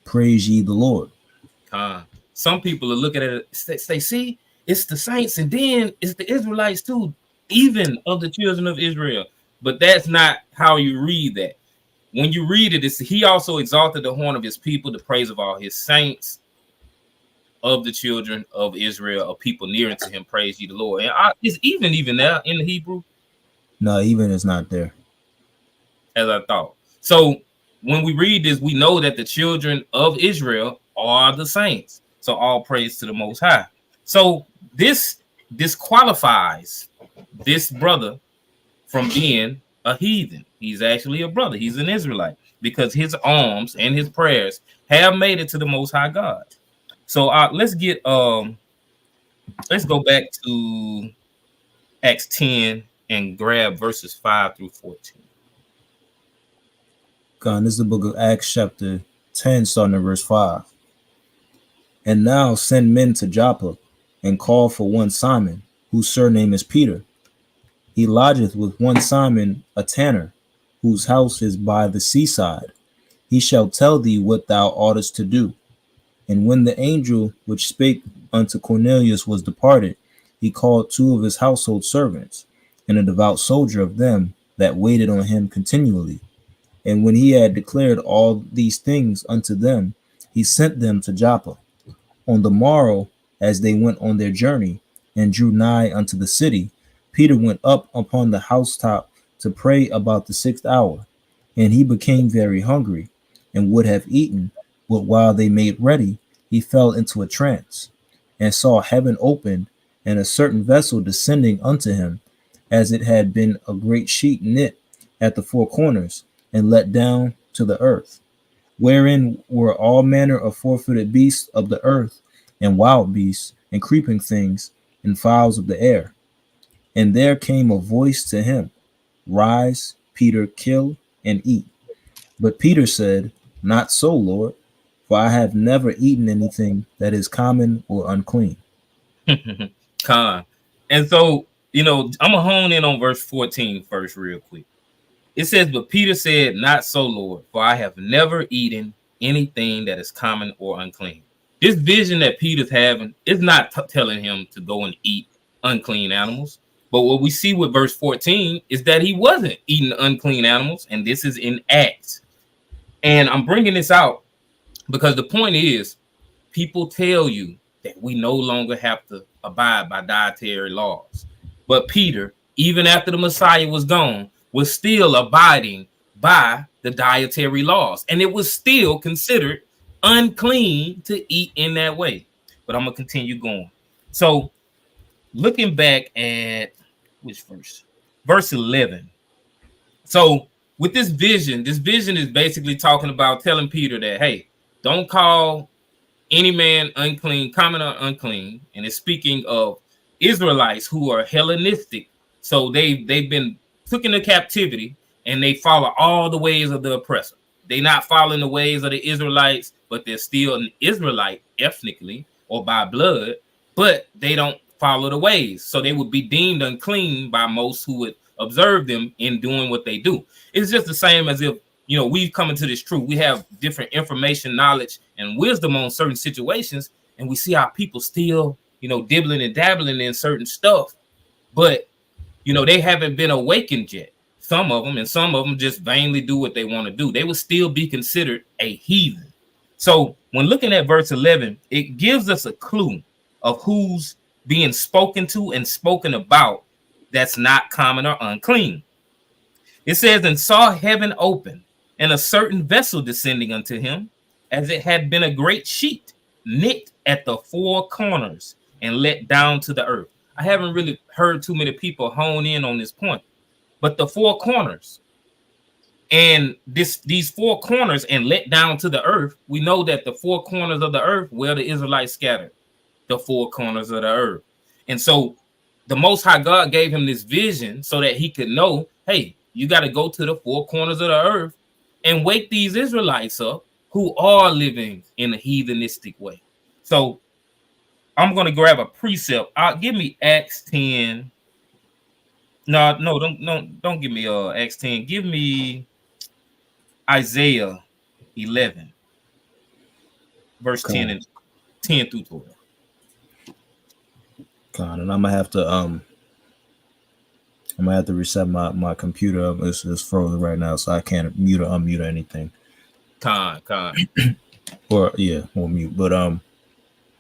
Praise ye the Lord. Some people are looking at it, they see it's the saints, and then it's the Israelites too, even of the children of Israel. But that's not how you read that. When you read it, it's he also exalted the horn of his people, the praise of all his saints, of the children of Israel, of people near to him, praise ye the Lord. And it's even there in the Hebrew. No, even is not there. As I thought. So when we read this, we know that the children of Israel are the saints. So all praise to the Most High. So this disqualifies this brother from being a heathen. He's actually a brother. He's an Israelite because his alms and his prayers have made it to the Most High God. So let's go back to Acts 10 and grab verses 5 through 14. God, this is the book of Acts chapter 10, starting at verse 5. And now send men to Joppa and call for one Simon, whose surname is Peter. He lodgeth with one Simon, a tanner, whose house is by the seaside. He shall tell thee what thou oughtest to do. And when the angel which spake unto Cornelius was departed, he called 2 of his household servants, and a devout soldier of them that waited on him continually. And when he had declared all these things unto them, he sent them to Joppa. On the morrow, as they went on their journey, and drew nigh unto the city, Peter went up upon the housetop to pray about the 6th hour. And he became very hungry, and would have eaten, but while they made ready, he fell into a trance, and saw heaven opened, and a certain vessel descending unto him, as it had been a great sheet knit at the 4 corners, and let down to the earth, wherein were all manner of 4-footed beasts of the earth, and wild beasts, and creeping things, and fowls of the air. And there came a voice to him, Rise, Peter, kill and eat. But Peter said, Not so, Lord, for I have never eaten anything that is common or unclean. Con. And so, I'm going to hone in on verse 14 first real quick. It says, but Peter said, Not so, Lord, for I have never eaten anything that is common or unclean. This vision that Peter's having is not telling him to go and eat unclean animals. But what we see with verse 14 is that he wasn't eating unclean animals. And this is in Acts. And I'm bringing this out because the point is, people tell you that we no longer have to abide by dietary laws. But Peter, even after the Messiah was gone, was still abiding by the dietary laws. And it was still considered unclean to eat in that way. But I'm going to continue going. So looking back at which verse? Verse 11. So with this vision is basically talking about telling Peter that, hey, don't call any man unclean, common or unclean. And it's speaking of Israelites who are Hellenistic. So they've been took into captivity and they follow all the ways of the oppressor. They're not following the ways of the Israelites, but they're still an Israelite ethnically or by blood, but they don't follow the ways. So they would be deemed unclean by most who would observe them in doing what they do. It's just the same as if, we've come into this truth. We have different information, knowledge, and wisdom on certain situations, and we see how people still, dibbling and dabbling in certain stuff, but they haven't been awakened yet. Some of them just vainly do what they want to do. They would still be considered a heathen. So when looking at verse 11, it gives us a clue of who's being spoken to and spoken about that's not common or unclean. It says, and saw heaven open, and a certain vessel descending unto him, as it had been a great sheet knit at the 4 corners and let down to the earth. I haven't really heard too many people hone in on this point, but the 4 corners and these 4 corners and let down to the earth, we know that the 4 corners of the earth where the Israelites scattered, the 4 corners of the earth. And so the Most High God gave him this vision so that he could know, hey, you got to go to the 4 corners of the earth and wake these Israelites up who are living in a heathenistic way. So I'm going to grab a precept. Give me Acts 10. No, don't give me Acts 10. Give me Isaiah 11, verse 10 and 10 through 12. God, and I'm gonna have to reset my computer. It's frozen right now, so I can't mute or unmute or anything. Con. Or mute. But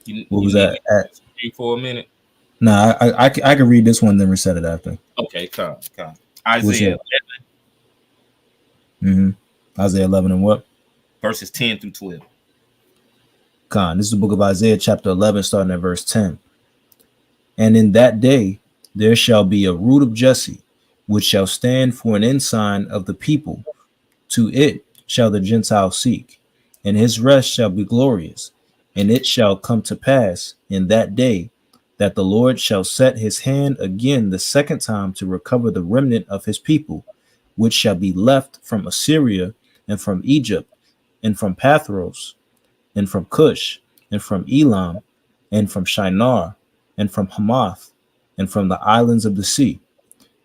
What You was need that me at? to speak for a minute? Nah, I can read this one, then reset it after. Okay, come. What's Isaiah that? Isaiah 11 and what? verses 10 through 12. This is the book of Isaiah, chapter 11, starting at verse 10. And in that day there shall be a root of Jesse, which shall stand for an ensign of the people. To it shall the Gentiles seek, and his rest shall be glorious. And it shall come to pass in that day that the Lord shall set his hand again the second time to recover the remnant of his people, which shall be left from Assyria and from Egypt and from Pathros and from Cush and from Elam and from Shinar and from Hamath and from the islands of the sea.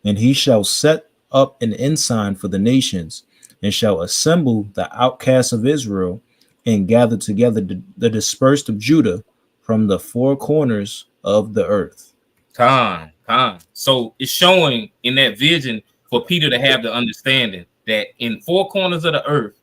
And he shall set up an ensign for the nations, and shall assemble the outcasts of Israel, and gather together the dispersed of Judah from the four corners of the earth. Con. So it's showing in that vision for Peter to have the understanding that in four corners of the earth,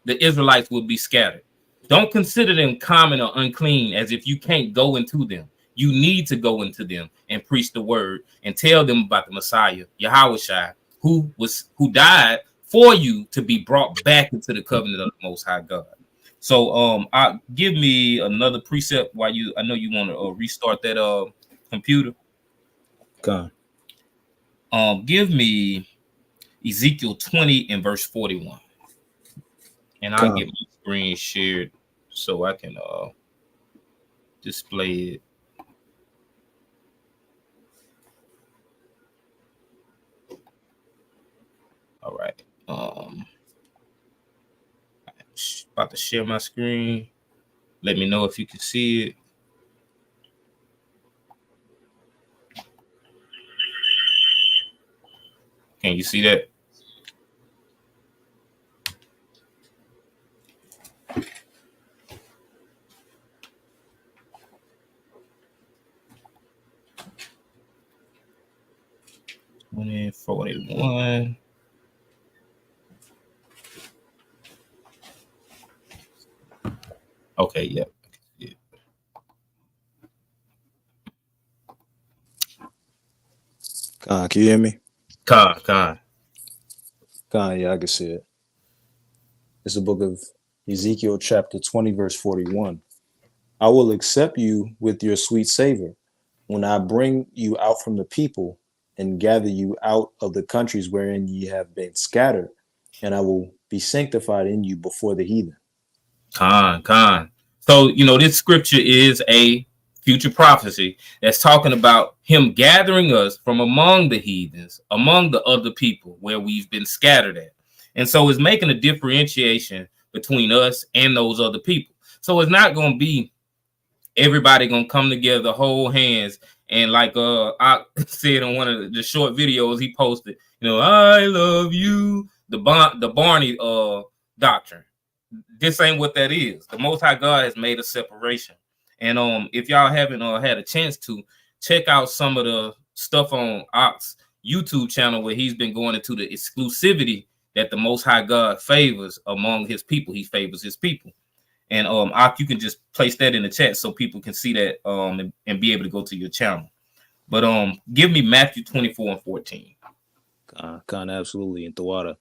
the Israelites will be scattered. Don't consider them common or unclean as if you can't go into them. You need to go into them and preach the word and tell them about the Messiah, Yahushua, who died for you to be brought back into the covenant of the Most High God. So give me another precept while I know you want to restart that computer. God. Give me Ezekiel 20 and verse 41. And I'll get my screen shared so I can display it. All right. About to share my screen. Let me know if you can see it. Can you see that? When 41. Okay, yeah. Can you hear me? Con. Yeah, I can see it. It's the book of Ezekiel, chapter 20, verse 41. I will accept you with your sweet savor when I bring you out from the people and gather you out of the countries wherein ye have been scattered, and I will be sanctified in you before the heathen. Con. So, this scripture is a future prophecy that's talking about him gathering us from among the heathens, among the other people where we've been scattered at. And so it's making a differentiation between us and those other people. So it's not going to be everybody going to come together, hold hands. And like I said in one of the short videos he posted, I love you, the Barney doctrine. This ain't what that is. The Most High God has made a separation. And if y'all haven't had a chance to check out some of the stuff on Ox YouTube channel where he's been going into the exclusivity that the Most High God favors among his people. He favors his people. And Ox, you can just place that in the chat so people can see that and be able to go to your channel. But give me Matthew 24 and 14. Absolutely, in the water.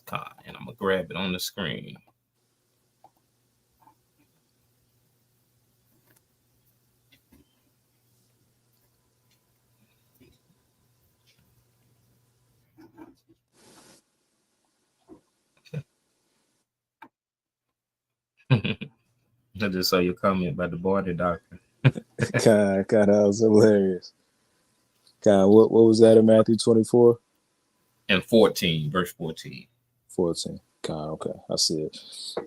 And I'm gonna grab it on the screen. I just saw your comment about the border doctrine. God, that was hilarious. God, what was that in Matthew 24? And 14, verse 14. 14. God, okay, I see it.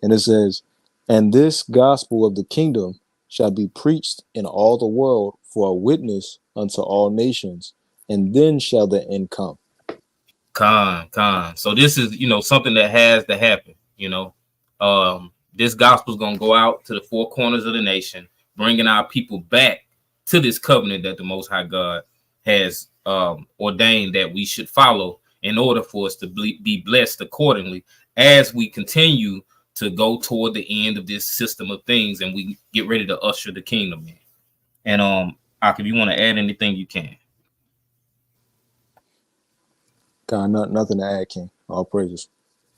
And it says, and this gospel of the kingdom shall be preached in all the world for a witness unto all nations, and then shall the end come. So this is, something that has to happen. This gospel is going to go out to the four corners of the nation, bringing our people back to this covenant that the Most High God has ordained that we should follow in order for us to be blessed accordingly as we continue to go toward the end of this system of things, and we get ready to usher the kingdom in. And if you want to add anything, you can. God, nothing to add, King. All praises.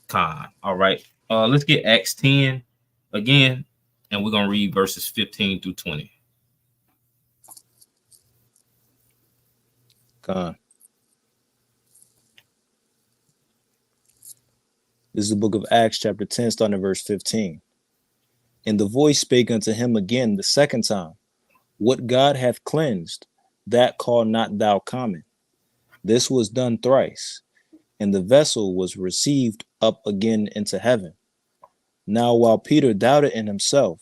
Con. All right. Let's get Acts 10 again, and we're gonna read verses 15 through 20. God. This is the book of Acts, chapter 10, starting at verse 15. And the voice spake unto him again the second time, What God hath cleansed, that call not thou common. This was done thrice, and the vessel was received up again into heaven. Now while Peter doubted in himself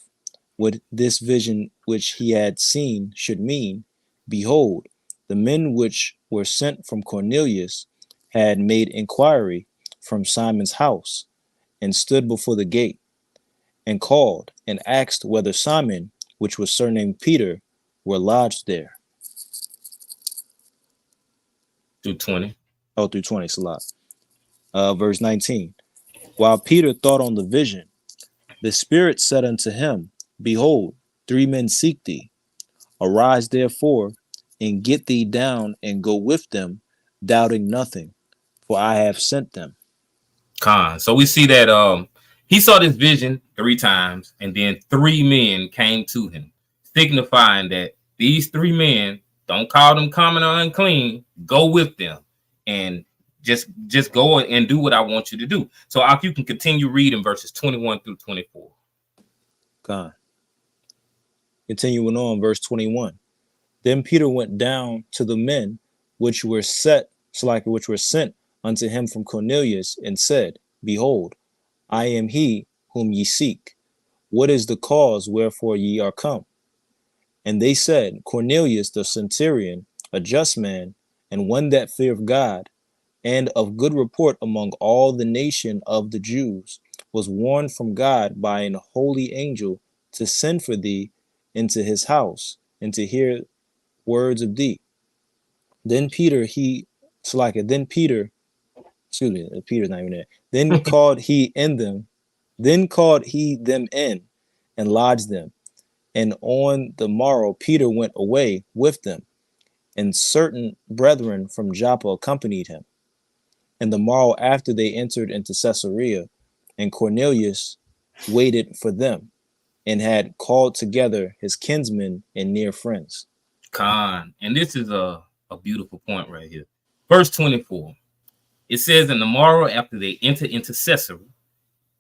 what this vision which he had seen should mean, behold, the men which were sent from Cornelius had made inquiry from Simon's house, and stood before the gate, and called, and asked whether Simon, which was surnamed Peter, were lodged there. Through 20. Oh, through 20, Salat. Verse 19. While Peter thought on the vision, the Spirit said unto him, Behold, 3 men seek thee. Arise therefore, and get thee down, and go with them, doubting nothing, for I have sent them. Con. So we see that he saw this vision 3 times, and then 3 men came to him, signifying that these 3 men, don't call them common or unclean, go with them and just go and do what I want you to do. So if you can continue reading verses 21 through 24. God. Continuing on, verse 21. Then Peter went down to the men which were sent unto him from Cornelius, and said, Behold, I am he whom ye seek. What is the cause wherefore ye are come? And they said, Cornelius the centurion, a just man, and one that feareth God, and of good report among all the nation of the Jews, was warned from God by an holy angel to send for thee into his house, and to hear words of thee. Then Peter's not even there. Then called he them in, and lodged them. And on the morrow Peter went away with them, and certain brethren from Joppa accompanied him. And the morrow after they entered into Caesarea, and Cornelius waited for them, and had called together his kinsmen and near friends. Con. And this is a beautiful point right here. Verse 24. It says, in the morrow after they enter into Caesarea,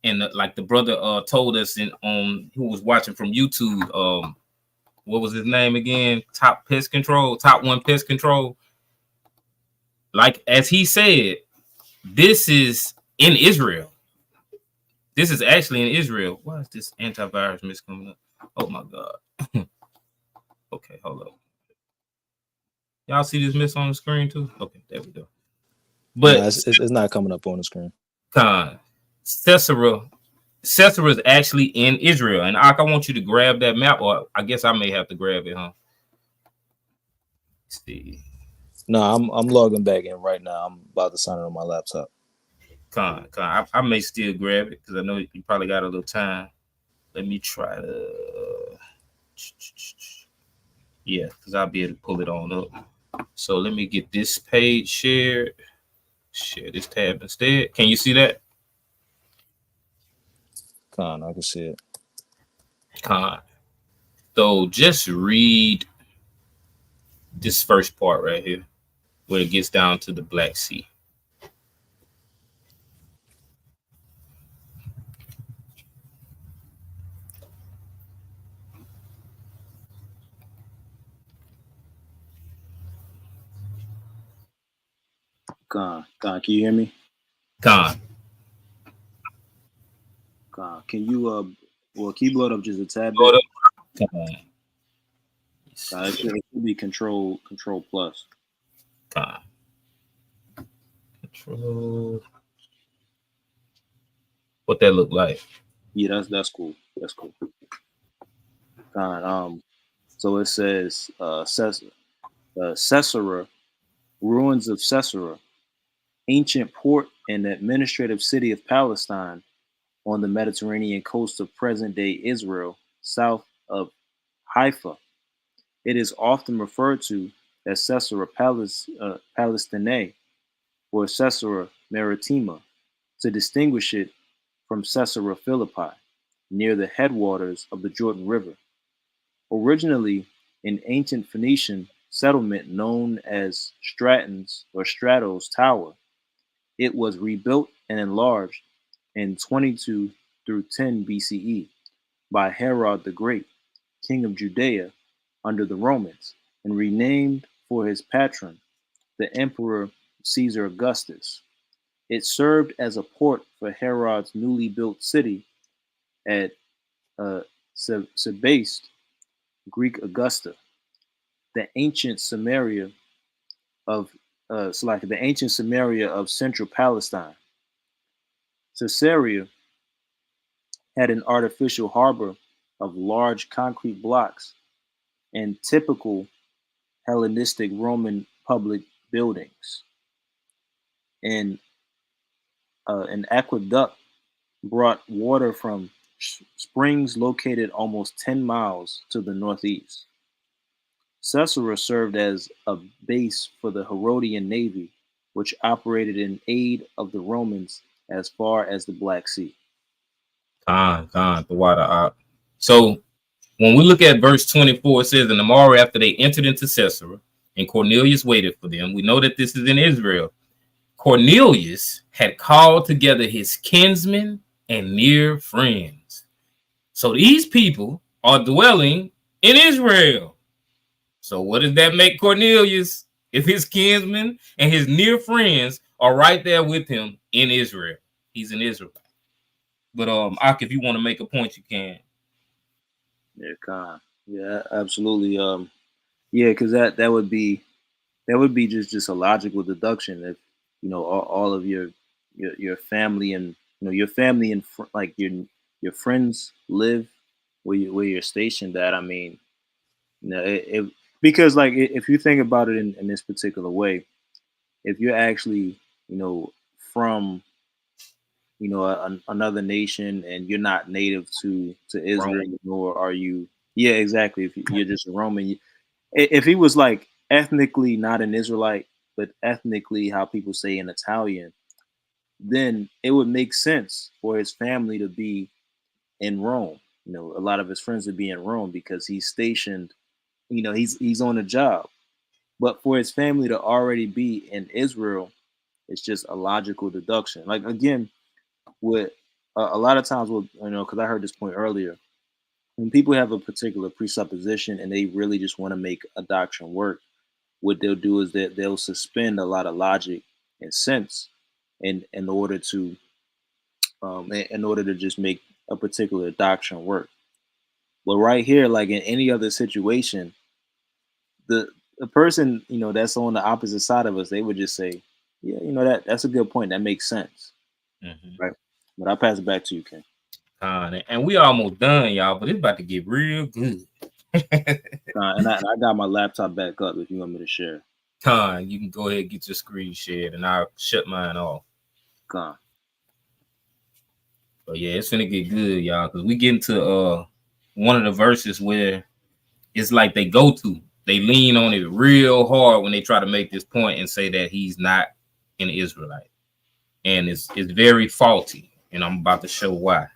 and like the brother told us who was watching from YouTube, what was his name again? Top 1 pest control. Like as he said, this is in Israel. This is actually in Israel. Why is this antivirus miss coming up? Oh my God. Okay, hold up. Y'all see this miss on the screen too? Okay, there we go. But no, it's not coming up on the screen. Caesarea is actually in Israel. And I want you to grab that map, or I guess I may have to grab it, huh? Let's see. No, I'm logging back in right now. I'm about to sign it on my laptop. I may still grab it because I know you probably got a little time. Let me try to. Yeah, because I'll be able to pull it on up. So let me get this page shared. Share this tab instead. Can you see that? I can see it. So just read this first part right here, where it gets down to the Black Sea. Can you hear me? Can you blow it up just a tad bit? It should be control plus. Control. What that look like? Yeah, that's cool. That's cool. So it says Caesarea, ruins of Caesarea, ancient port and administrative city of Palestine, on the Mediterranean coast of present-day Israel, south of Haifa. It is often referred to as Caesarea Palestinae or Caesarea Maritima to distinguish it from Caesarea Philippi, near the headwaters of the Jordan River. Originally an ancient Phoenician settlement known as Stratton's or Strato's Tower, it was rebuilt and enlarged in 22 through 10 BCE by Herod the Great, king of Judea, under the Romans, and renamed for his patron, the Emperor Caesar Augustus. It served as a port for Herod's newly built city at Sebaste, Greek Augusta, the ancient Samaria of the ancient Samaria of central Palestine. Caesarea had an artificial harbor of large concrete blocks and typical Hellenistic Roman public buildings. And an aqueduct brought water from springs located almost 10 miles to the northeast. Caesarea served as a base for the Herodian navy, which operated in aid of the Romans as far as the Black Sea. The water out. So when we look at verse 24, it says, "And the morrow after they entered into Caesarea, and Cornelius waited for them." We know that this is in Israel. Cornelius had called together his kinsmen and near friends. So these people are dwelling in Israel. So what does that make Cornelius? If his kinsmen and his near friends are right there with him in Israel, he's an Israelite. But Ak, if you want to make a point, you can. Yeah, Khan. Yeah, absolutely. Yeah, because that would be just a logical deduction if all of your family and your family and like your friends live where you're stationed at. I mean, because like if you think about it in this particular way, if you're actually from another nation and you're not native to Israel, Rome. nor are you. Yeah, exactly. If you're just a Roman, if he was like ethnically not an Israelite, but ethnically how people say an Italian, then it would make sense for his family to be in Rome. A lot of his friends would be in Rome because he's stationed. He's on a job. But for his family to already be in Israel, it's just a logical deduction. Like again, with a lot of times, because I heard this point earlier, when people have a particular presupposition and they really just want to make a doctrine work, what they'll do is that they'll suspend a lot of logic and sense in order to just make a particular doctrine work. But right here, like in any other situation, the person that's on the opposite side of us, they would just say, yeah, that's a good point. That makes sense, right? But I'll pass it back to you, Ken. And we almost done, y'all, but it's about to get real good. And I got my laptop back up if you want me to share. You can go ahead and get your screen shared, and I'll shut mine off. But yeah, it's gonna get good, y'all, because we get into one of the verses where it's like they lean on it real hard when they try to make this point and say that he's not an Israelite, and it's very faulty, and I'm about to show why.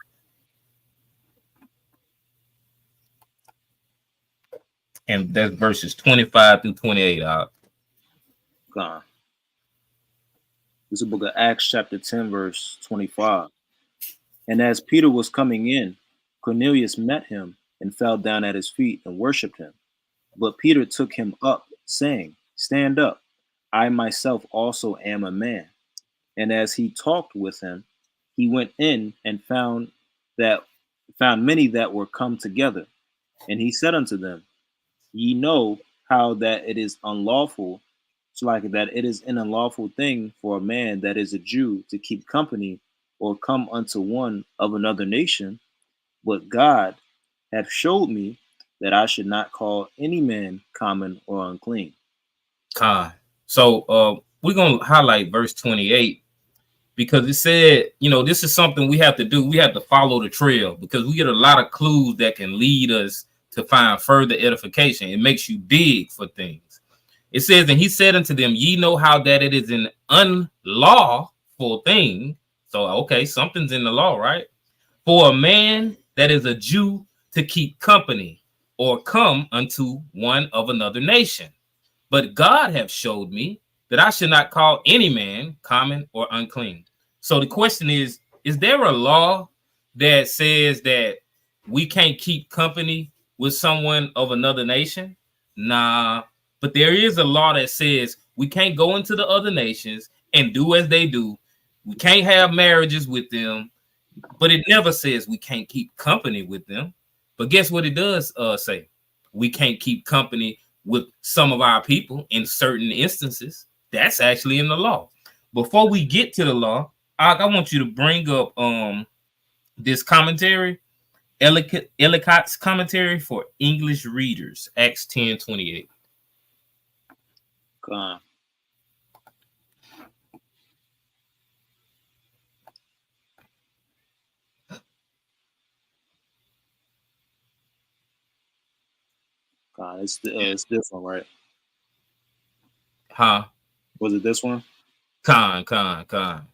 And that's verses 25 through 28 out. This is the book of Acts chapter 10 verse 25. And as Peter was coming in, Cornelius met him and fell down at his feet and worshipped him. But Peter took him up, saying, "Stand up, I myself also am a man." And as he talked with him, he went in and found many that were come together. And he said unto them, "Ye know how that it is unlawful, that it is an unlawful thing for a man that is a Jew to keep company or come unto one of another nation. But God hath showed me that I should not call any man common or unclean." So we're gonna highlight verse 28. because it said, you know, this is something we have to do. We have to follow the trail because we get a lot of clues that can lead us to find further edification. It makes you dig for things. It says, and he said unto them, ye know how that it is an unlawful thing. So, okay, something's in the law, right? For a man that is a Jew to keep company or come unto one of another nation. But God hath showed me that I should not call any man common or unclean. So the question is there a law that says that we can't keep company with someone of another nation? Nah, but there is a law that says we can't go into the other nations and do as they do. We can't have marriages with them, but it never says we can't keep company with them. But guess what it does say? We can't keep company with some of our people in certain instances. That's actually in the law. Before we get to the law, I want you to bring up this commentary, Ellicott's commentary for English readers, Acts 10:28. God. God, it's this one, right? Huh? Was it this one? Con. God.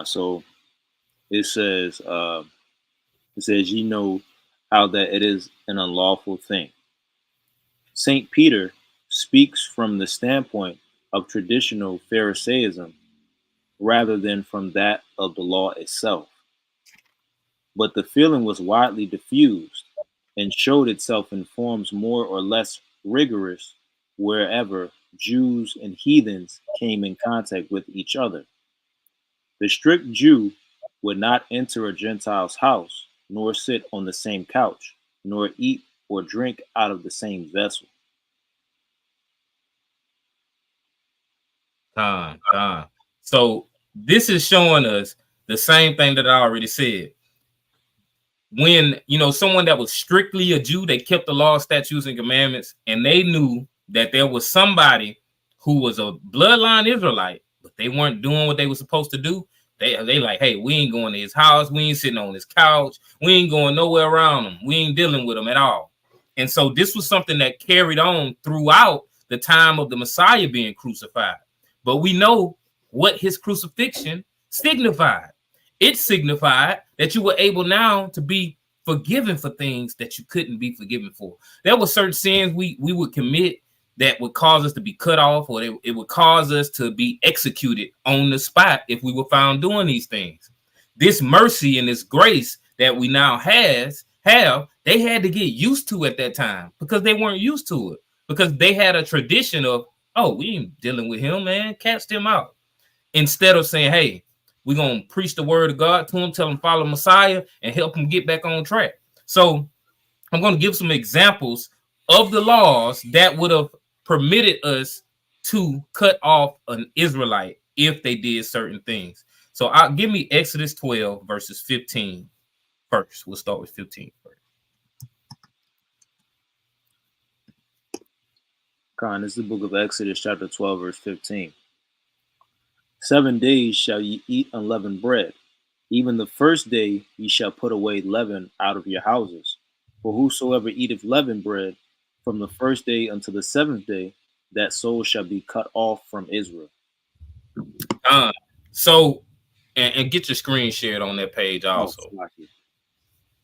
So it says, ye know how that it is an unlawful thing. St. Peter speaks from the standpoint of traditional Pharisaism rather than from that of the law itself. But the feeling was widely diffused and showed itself in forms more or less rigorous wherever Jews and heathens came in contact with each other. The strict Jew would not enter a Gentile's house, nor sit on the same couch, nor eat or drink out of the same vessel. Con. So this is showing us the same thing that I already said. When, you know, someone that was strictly a Jew, they kept the law, statutes, and commandments, and they knew that there was somebody who was a bloodline Israelite, but they weren't doing what they were supposed to do. They like, hey, we ain't going to his house. We ain't sitting on his couch. We ain't going nowhere around him. We ain't dealing with him at all. And so this was something that carried on throughout the time of the Messiah being crucified. But we know what his crucifixion signified. It signified that you were able now to be forgiven for things that you couldn't be forgiven for. There were certain sins we would commit that would cause us to be cut off, or it would cause us to be executed on the spot if we were found doing these things. This mercy and this grace that we now have, they had to get used to at that time because they weren't used to it, because they had a tradition of, oh, we ain't dealing with him, man, cast him out. Instead of saying, hey, we're going to preach the word of God to him, tell him follow Messiah, and help him get back on track. So I'm going to give some examples of the laws that would have permitted us to cut off an Israelite if they did certain things. So give me Exodus 12, verses 15 first. We'll start with 15 first. Con, this is the book of Exodus, chapter 12, verse 15. 7 days shall ye eat unleavened bread. Even the first day ye shall put away leaven out of your houses. For whosoever eateth leavened bread from the first day unto the seventh day, that soul shall be cut off from Israel. So, and get your screen shared on that page also. Oh,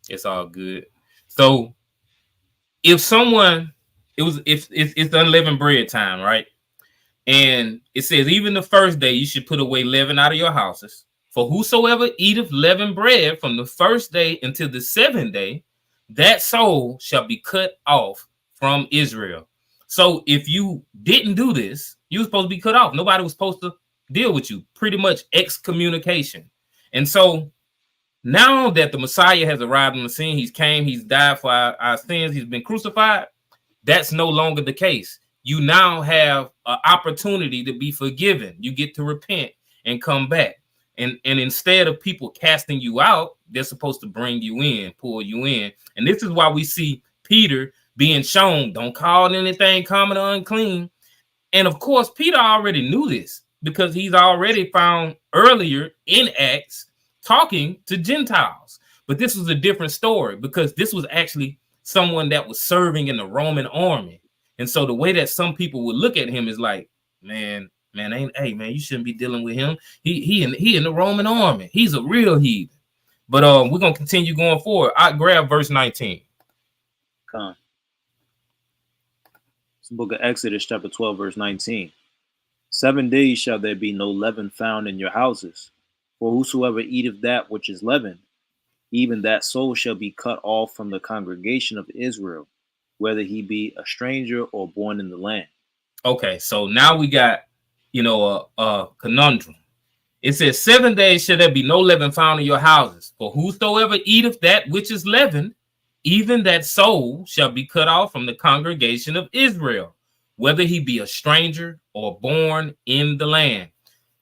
it's all good. So, if someone, if it's unleavened bread time, right? And it says, even the first day you should put away leaven out of your houses. For whosoever eateth leavened bread from the first day until the seventh day, that soul shall be cut off from Israel. So if you didn't do this, you were supposed to be cut off. Nobody was supposed to deal with you. Pretty much excommunication. And so now that the Messiah has arrived on the scene, he's came, he's died for our sins, he's been crucified, that's no longer the case. You now have an opportunity to be forgiven. You get to repent and come back. And instead of people casting you out, they're supposed to bring you in, pull you in. And this is why we see Peter being shown, don't call anything common or unclean. And of course, Peter already knew this because he's already found earlier in Acts talking to Gentiles. But this was a different story because this was actually someone that was serving in the Roman army. And so the way that some people would look at him is like, man, you shouldn't be dealing with him. He in the Roman army. He's a real heathen. But we're gonna continue going forward. I grab verse 19. Come. It's the book of Exodus, chapter 12, verse 19. 7 days shall there be no leaven found in your houses. For whosoever eateth that which is leavened, even that soul shall be cut off from the congregation of Israel, whether he be a stranger or born in the land. Okay, so now we got, a conundrum. It says, 7 days shall there be no leaven found in your houses. For whosoever eateth that which is leavened, even that soul shall be cut off from the congregation of Israel, whether he be a stranger or born in the land.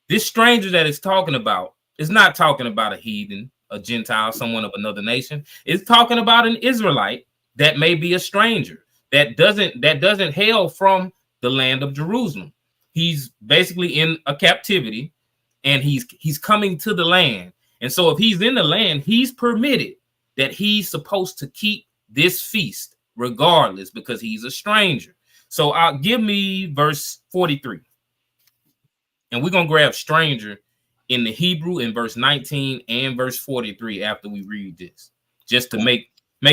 This stranger that it's talking about is not talking about a heathen, a Gentile, someone of another nation. It's talking about an Israelite that may be a stranger, that doesn't hail from the land of Jerusalem. He's basically in a captivity, and he's coming to the land. And so if he's in the land, he's permitted that he's supposed to keep this feast regardless because he's a stranger. So give me verse 43. And we're going to grab stranger in the Hebrew in verse 19 and verse 43 after we read this, just to make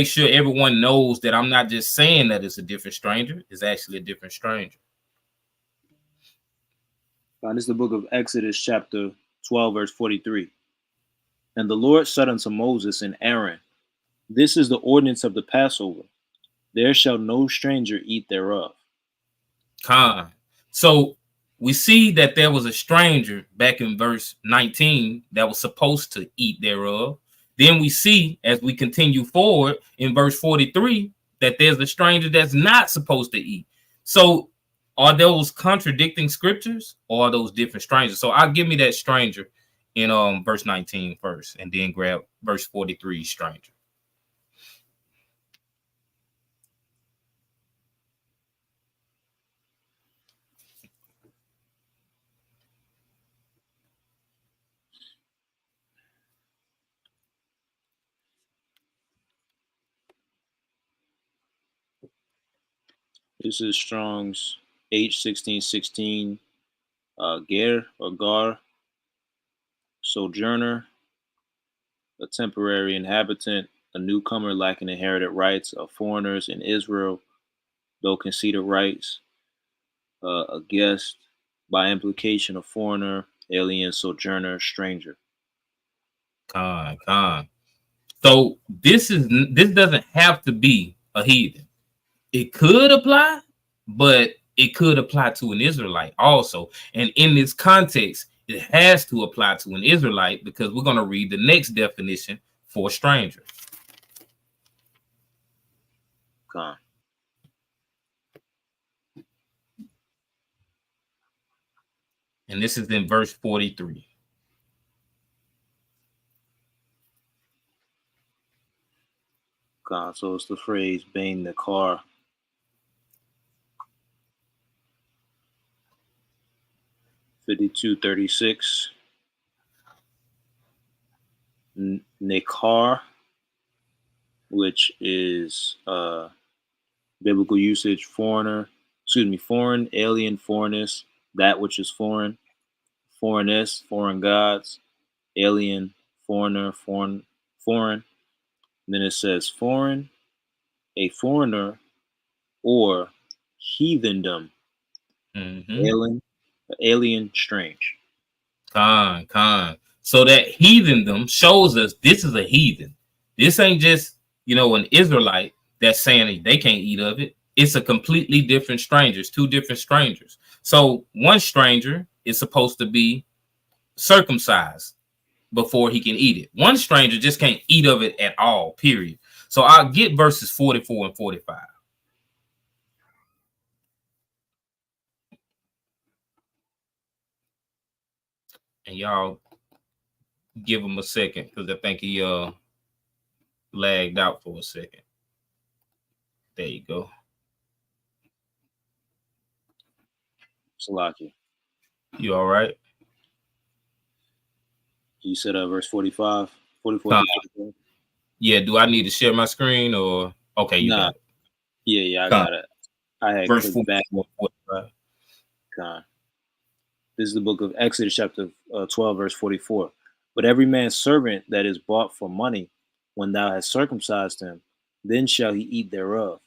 sure everyone knows that I'm not just saying that it's a different stranger. It's actually a different stranger. This is the book of Exodus, chapter 12, verse 43. And the Lord said unto Moses and Aaron, this is the ordinance of the Passover. There shall no stranger eat thereof. So we see that there was a stranger back in verse 19 that was supposed to eat thereof. Then we see, as we continue forward in verse 43, that there's a stranger that's not supposed to eat. So are those contradicting scriptures, or are those different strangers? So I'll give me that stranger in verse 19 first, and then grab verse 43 stranger. This is Strong's H1616, Ger or Gar, sojourner, a temporary inhabitant, a newcomer lacking inherited rights of foreigners in Israel, though conceded rights, a guest, by implication a foreigner, alien, sojourner, stranger. So this doesn't have to be a heathen. It could apply, but it could apply to an Israelite also. And in this context, it has to apply to an Israelite because we're going to read the next definition for stranger. And this is in verse 43. So it's the phrase Bain the car. $52.36. Nekar, which is biblical usage, foreign, alien, foreignness, that which is foreign, foreignness, foreign gods, alien, foreigner, foreign. And then it says foreign, a foreigner, or heathendom, alien, strange. So that heathendom shows us this is a heathen. This ain't just, an Israelite that's saying they can't eat of it. It's a completely different strangers, two different strangers. So one stranger is supposed to be circumcised before he can eat it. One stranger just can't eat of it at all, period. So I'll get verses 44 and 45. And y'all give him a second because I think he lagged out for a second. There you go. Salaki. You all right? You said verse 45, 44 Con. through 45. Yeah, do I need to share my screen or okay, you Nah, got it. yeah, I Con. got it. I had Verse clicked back. 44, 45. Con. This is the book of Exodus, chapter 12, verse 44. But every man's servant that is bought for money, when thou hast circumcised him, then shall he eat thereof.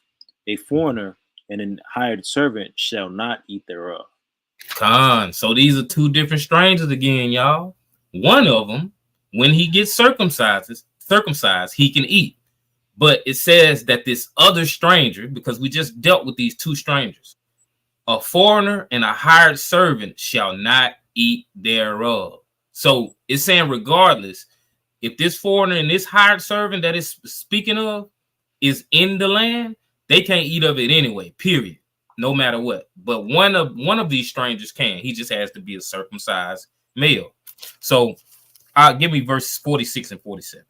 A foreigner and an hired servant shall not eat thereof. Con. So these are two different strangers again, y'all. One of them, when he gets circumcised, he can eat. But it says that this other stranger, because we just dealt with these two strangers, a foreigner and a hired servant shall not eat thereof. So it's saying, regardless, if this foreigner and this hired servant that is speaking of is in the land, they can't eat of it anyway, period. No matter what. But one of these strangers can. He just has to be a circumcised male. So give me verses 46 and 47.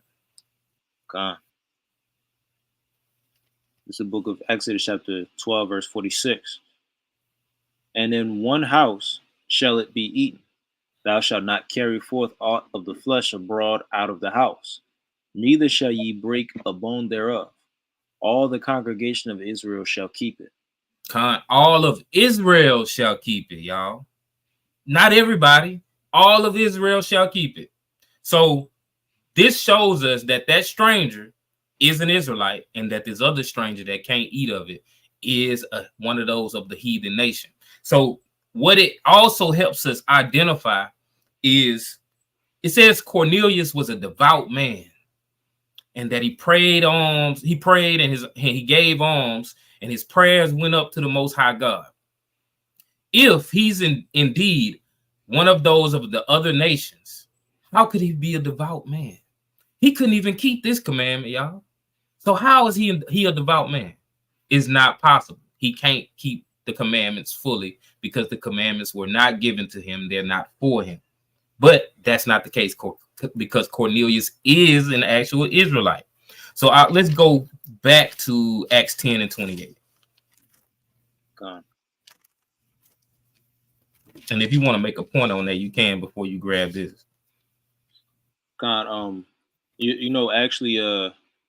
Con. This is the book of Exodus, chapter 12, verse 46. And in one house shall it be eaten. Thou shalt not carry forth aught of the flesh abroad out of the house, neither shall ye break a bone thereof. All the congregation of Israel shall keep it. All of Israel shall keep it, y'all. Not everybody. All of Israel shall keep it. So this shows us that that stranger is an Israelite, and that this other stranger that can't eat of it is one of those of the heathen nation. So what it also helps us identify is it says Cornelius was a devout man, and that he prayed alms. He prayed and he gave alms, and his prayers went up to the Most High God. If he's indeed one of those of the other nations, how could he be a devout man? He couldn't even keep this commandment, y'all. So how is he a devout man? It's not possible. He can't keep the commandments fully because the commandments were not given to him. They're not for him. But that's not the case because Cornelius is an actual Israelite. So let's go back to Acts 10 and 28. God. And if you want to make a point on that, you can before you grab this. God, you know, actually,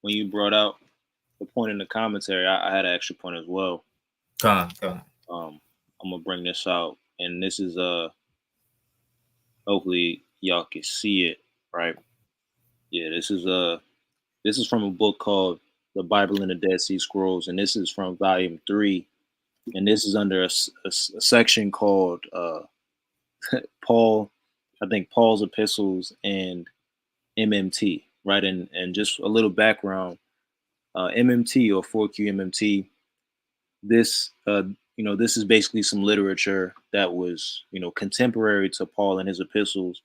when you brought out the point in the commentary, I had an extra point as well. Come. I'm gonna bring this out, and this is hopefully y'all can see it, right? Yeah, this is from a book called The Bible and the Dead Sea Scrolls, and this is from volume 3, and this is under a section called Paul, I think Paul's epistles and MMT, right? And just a little background, MMT or 4Q MMT, this this is basically some literature that was contemporary to Paul and his epistles.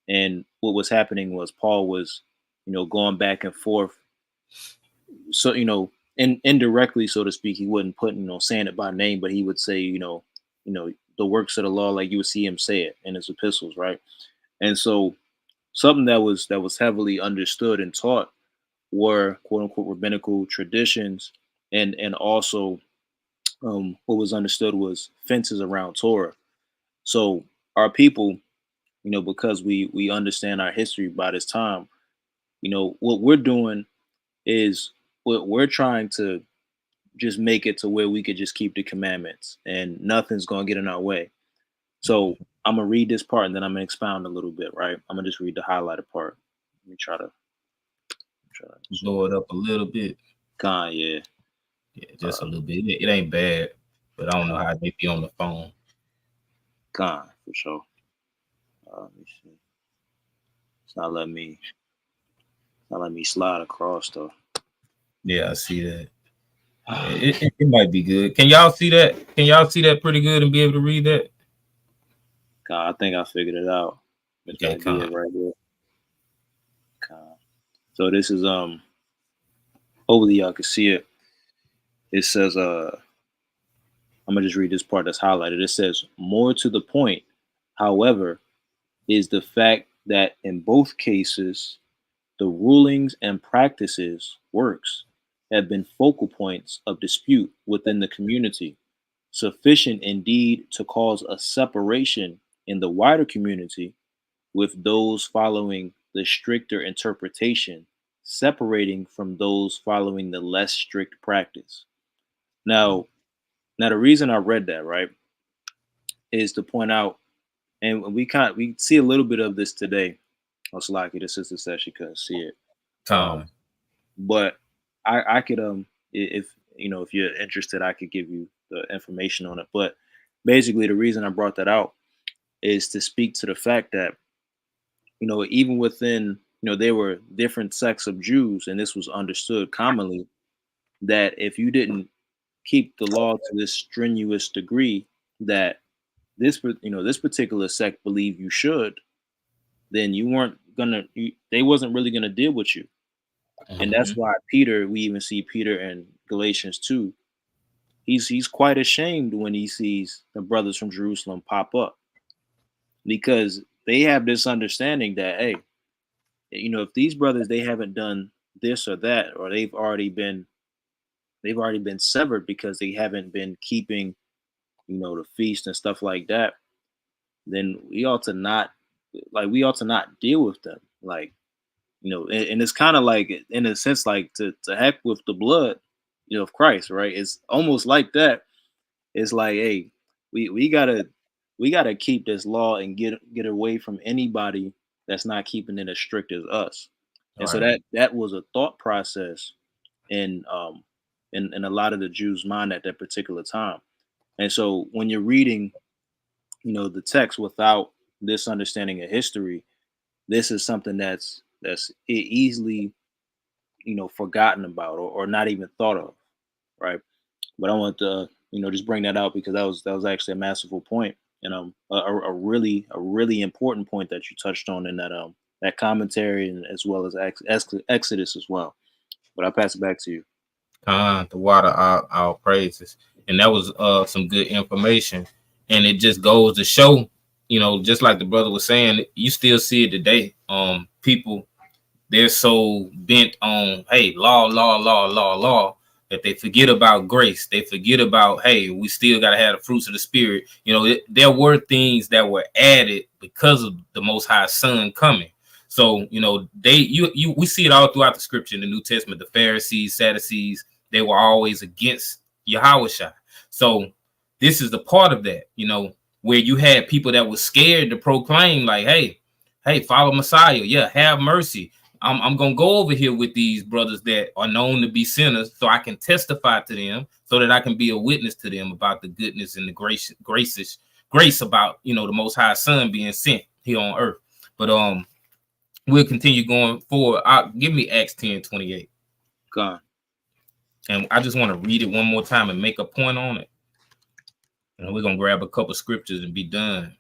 And what was happening was Paul was going back and forth, so indirectly, so to speak. He wouldn't put saying it by name, but he would say the works of the law, like you would see him say it in his epistles, right? And so something that was heavily understood and taught were quote unquote rabbinical traditions, and also what was understood was fences around Torah. So our people, because we understand our history by this time, what we're doing is we're trying to just make it to where we could just keep the commandments and nothing's going to get in our way. So I'm going to read this part and then I'm going to expound a little bit, right? I'm going to just read the highlighted part. Let me try to blow it up a little bit. Yeah, just a little bit. It ain't bad, but I don't know how they be on the phone. For sure. Let me see. It's not letting me slide across though. Yeah, I see that. It might be good. Can y'all see that? Can y'all see that pretty good and be able to read that? I think I figured it out. Okay, come right here. So this is hopefully y'all can see it. It says I'm gonna just read this part that's highlighted. It says, more to the point, however, is the fact that in both cases, the rulings and practices, works, have been focal points of dispute within the community, sufficient indeed to cause a separation in the wider community, with those following the stricter interpretation separating from those following the less strict practice. Now, the reason I read that, right, is to point out, and we see a little bit of this today. Most likely the sister said she couldn't see it. Con. But I could if if you're interested, I could give you the information on it. But basically the reason I brought that out is to speak to the fact that even within there were different sects of Jews, and this was understood commonly that if you didn't keep the law to this strenuous degree that this particular sect believed you should, then you weren't gonna they wasn't really gonna deal with you. And that's why Peter, we even see Peter in Galatians 2, he's quite ashamed when he sees the brothers from Jerusalem pop up, because they have this understanding that, hey, if these brothers, they haven't done this or that, or they've already been severed because they haven't been keeping the feast and stuff like that, then we ought to not deal with them. Like, and it's kind of like, in a sense, like to heck with the blood of Christ, right? It's almost like that. It's like, hey, we gotta keep this law and get away from anybody that's not keeping it as strict as us. And so that was a thought process in a lot of the Jews' mind at that particular time. And so when you're reading the text without this understanding of history, this is something that's easily forgotten about, or not even thought of, right? But I want to just bring that out, because that was actually a masterful point, and a really important point that you touched on in that commentary, and as well as Exodus as well. But I'll pass it back to you. The water, our praises. And that was some good information. And it just goes to show, just like the brother was saying, you still see it today. People, they're so bent on, hey, law, that they forget about grace. They forget about, hey, we still got to have the fruits of the Spirit. There were things that were added because of the Most High Son coming. So, we see it all throughout the scripture in the New Testament. The Pharisees, Sadducees, they were always against Yahushua. So this is the part of that, where you had people that were scared to proclaim, like, hey, follow Messiah. Yeah, have mercy. I'm going to go over here with these brothers that are known to be sinners, so I can testify to them, so that I can be a witness to them about the goodness and the grace about, the Most High Son being sent here on earth. But we'll continue going forward. Give me Acts 10:28. God. And I just want to read it one more time and make a point on it. And we're going to grab a couple scriptures and be done.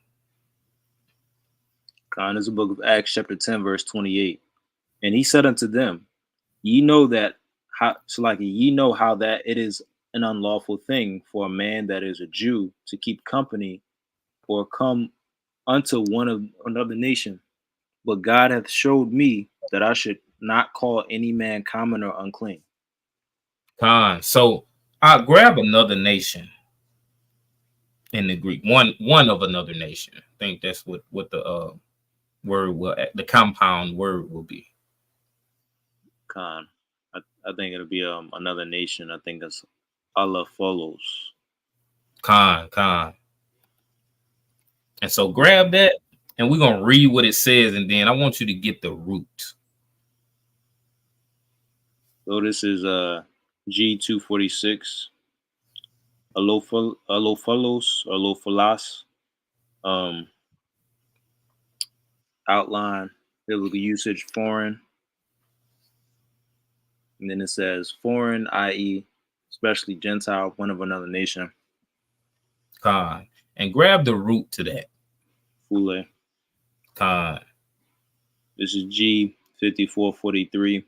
God, is the book of Acts chapter 10, verse 28. And he said unto them, ye know how that it is an unlawful thing for a man that is a Jew to keep company or come unto one of another nation. But God hath showed me that I should not call any man common or unclean. So I'll grab another nation in the Greek, one of another nation. I think that's what the word will, the compound word will be. I think it'll be another nation. I think that's Allah follows. And so grab that, and we're gonna read what it says, and then I want you to get the root. So this is G246. Alophalos, outline, biblical usage, foreign. And then it says foreign, i.e., especially Gentile, one of another nation. And grab the root to that. Fule. This is G5443.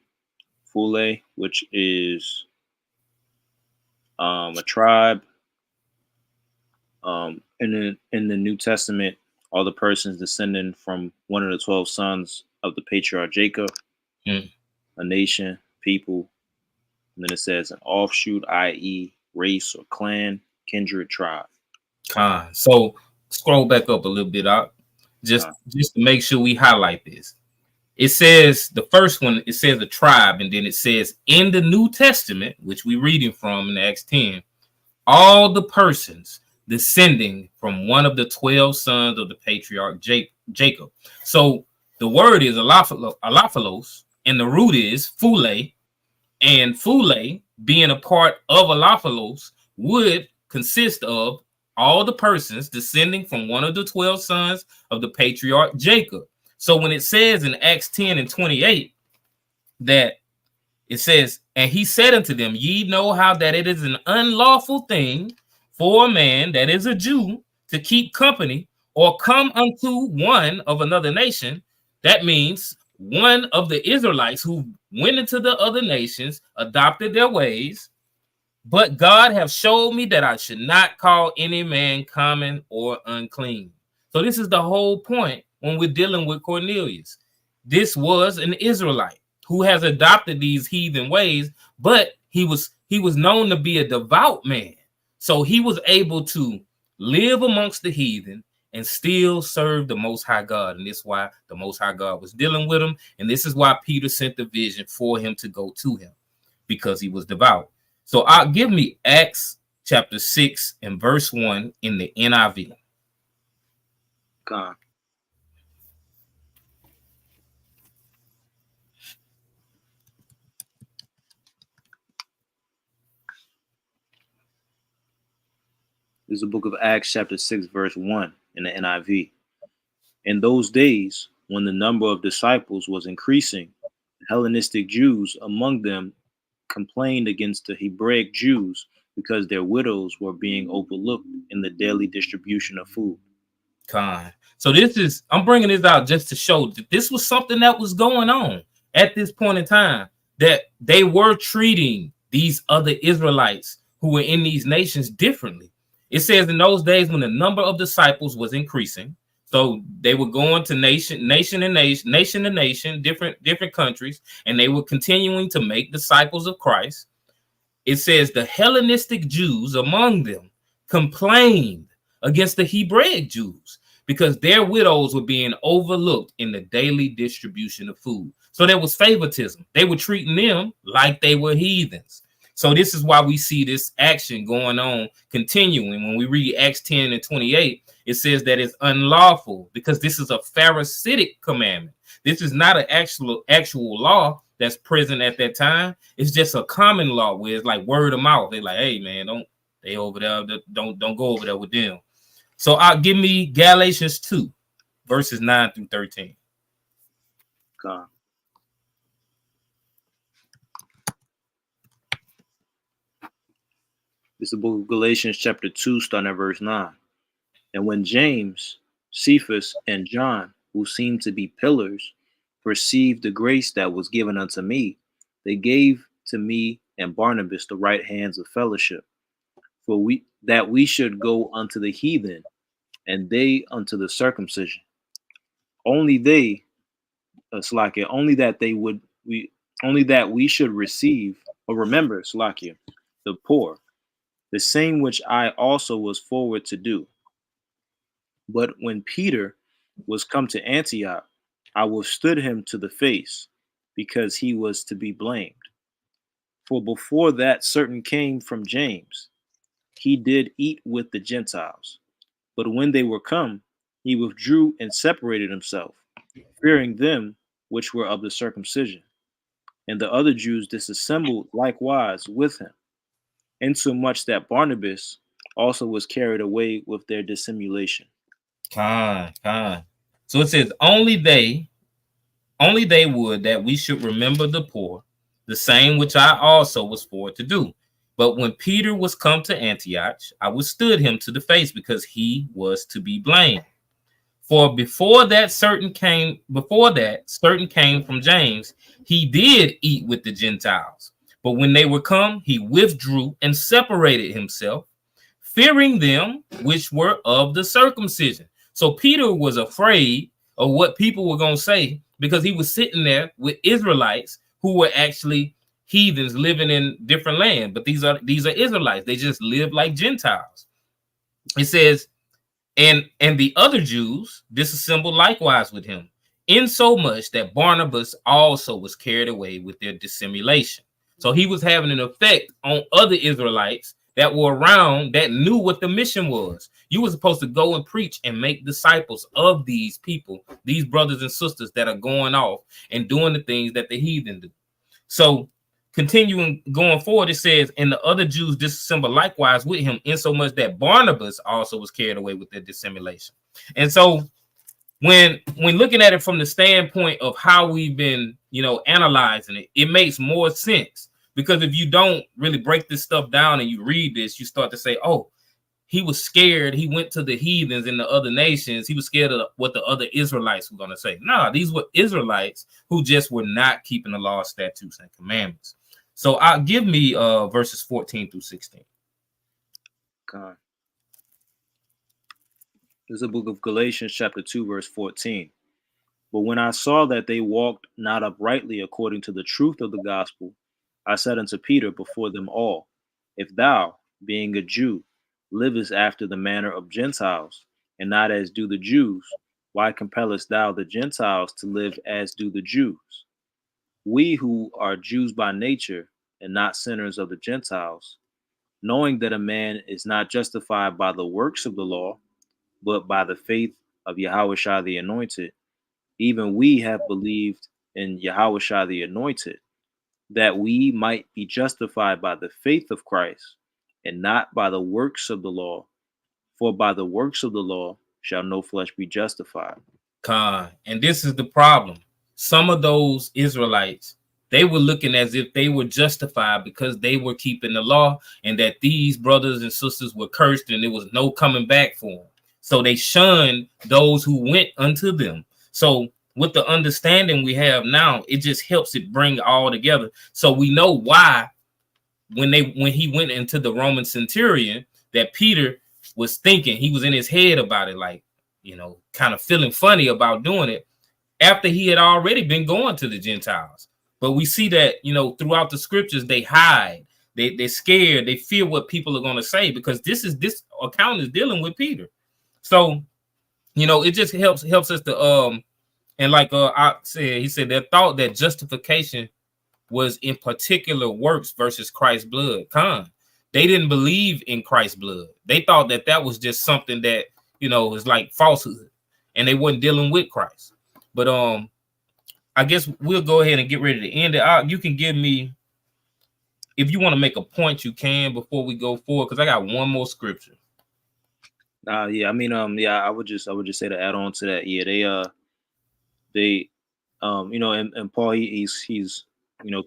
Fule, which is a tribe. In the New Testament, all the persons descending from one of the 12 sons of the patriarch Jacob, a nation, people. And then it says an offshoot, i.e., race or clan, kindred, tribe. So Scroll back up a little bit, just to make sure we highlight this. It says the first one, it says a tribe, and then it says in the New Testament, which we're reading from in Acts 10, all the persons descending from one of the 12 sons of the patriarch Jacob. So the word is alophilos, and the root is phule, and phule, being a part of alophilos, would consist of all the persons descending from one of the 12 sons of the patriarch Jacob. So when it says in Acts 10 and 28 that it says, and he said unto them, ye know how that it is an unlawful thing for a man that is a Jew to keep company or come unto one of another nation. That means one of the Israelites who went into the other nations, adopted their ways. But God have showed me that I should not call any man common or unclean. So this is the whole point when we're dealing with Cornelius. This was an Israelite who has adopted these heathen ways, but he was known to be a devout man. So he was able to live amongst the heathen and still serve the Most High God. And this is why the Most High God was dealing with him. And this is why Peter sent the vision for him to go to him, because he was devout. So give me Acts chapter 6 and verse 1 in the NIV. God. This is the book of Acts chapter 6 verse 1 in the NIV. In those days, when the number of disciples was increasing, the Hellenistic Jews among them complained against the Hebraic Jews because their widows were being overlooked in the daily distribution of food. So I'm bringing this out just to show that this was something that was going on at this point in time, that they were treating these other Israelites who were in these nations differently. It says in those days when the number of disciples was increasing, so they were going to nation to nation, different countries, and they were continuing to make disciples of Christ. It says the Hellenistic Jews among them complained against the Hebraic Jews because their widows were being overlooked in the daily distribution of food. So there was favoritism. They were treating them like they were heathens. So this is why we see this action going on, continuing. When we read Acts 10 and 28, it says that it's unlawful because this is a Pharisaic commandment. This is not an actual law that's present at that time. It's just a common law where it's like word of mouth. They're like, hey man, don't go over there with them. So give me Galatians 2, verses 9 through 13. God. This is the book of Galatians chapter 2, starting at verse 9. And when James, Cephas, and John, who seemed to be pillars, perceived the grace that was given unto me, they gave to me and Barnabas the right hands of fellowship, for we should go unto the heathen, and they unto the circumcision. Only that we should receive or remember, the poor, the same which I also was forward to do. But when Peter was come to Antioch, I withstood him to the face, because he was to be blamed. For before that certain came from James, he did eat with the Gentiles. But when they were come, he withdrew and separated himself, fearing them which were of the circumcision. And the other Jews disassembled likewise with him, insomuch that Barnabas also was carried away with their dissimulation. So it says, only they would that we should remember the poor, the same which I also was forward to do. But when Peter was come to Antioch, I withstood him to the face, because he was to be blamed. For before that certain came from James, he did eat with the Gentiles. But when they were come, he withdrew and separated himself, fearing them which were of the circumcision. So Peter was afraid of what people were going to say, because he was sitting there with Israelites who were actually heathens living in different land. But these are Israelites. They just live like Gentiles. It says, And the other Jews disassembled likewise with him, insomuch that Barnabas also was carried away with their dissimulation. So he was having an effect on other Israelites that were around that knew what the mission was. You were supposed to go and preach and make disciples of these people, these brothers and sisters that are going off and doing the things that the heathen do. So continuing going forward, it says, and the other Jews disassembled likewise with him, insomuch that Barnabas also was carried away with their dissimulation. And so when looking at it from the standpoint of how we've been, analyzing it, it makes more sense. Because if you don't really break this stuff down and you read this, you start to say, oh, he was scared. He went to the heathens in the other nations. He was scared of what the other Israelites were going to say. No, these were Israelites who just were not keeping the law, statutes, and commandments. So give me verses 14 through 16. God. This is the book of Galatians, chapter 2, verse 14. But when I saw that they walked not uprightly according to the truth of the gospel, I said unto Peter before them all, if thou, being a Jew, livest after the manner of Gentiles, and not as do the Jews, why compellest thou the Gentiles to live as do the Jews? We who are Jews by nature, and not sinners of the Gentiles, knowing that a man is not justified by the works of the law, but by the faith of Yahushua the Anointed, even we have believed in Yahushua the Anointed, that we might be justified by the faith of Christ, and not by the works of the law. For by the works of the law shall no flesh be justified. And this is the problem. Some of those Israelites, they were looking as if they were justified because they were keeping the law, and that these brothers and sisters were cursed and there was no coming back for them. So they shunned those who went unto them. So with the understanding we have now, it just helps it bring all together. So we know why when he went into the Roman centurion, that Peter was thinking, he was in his head about it, like, kind of feeling funny about doing it after he had already been going to the Gentiles. But we see that, throughout the scriptures, they hide, they're scared, they fear what people are going to say, because this account is dealing with Peter. So, it just helps us to and like I said, he said they thought that justification was in particular works versus Christ's blood. They didn't believe in Christ's blood. They thought that was just something that, is like falsehood, and they weren't dealing with Christ. But I guess we'll go ahead and get ready to end it. You can give me, if you want to make a point, you can before we go forward, because I got one more scripture. Yeah, I mean, I would just say to add on to that, yeah, they and Paul, he's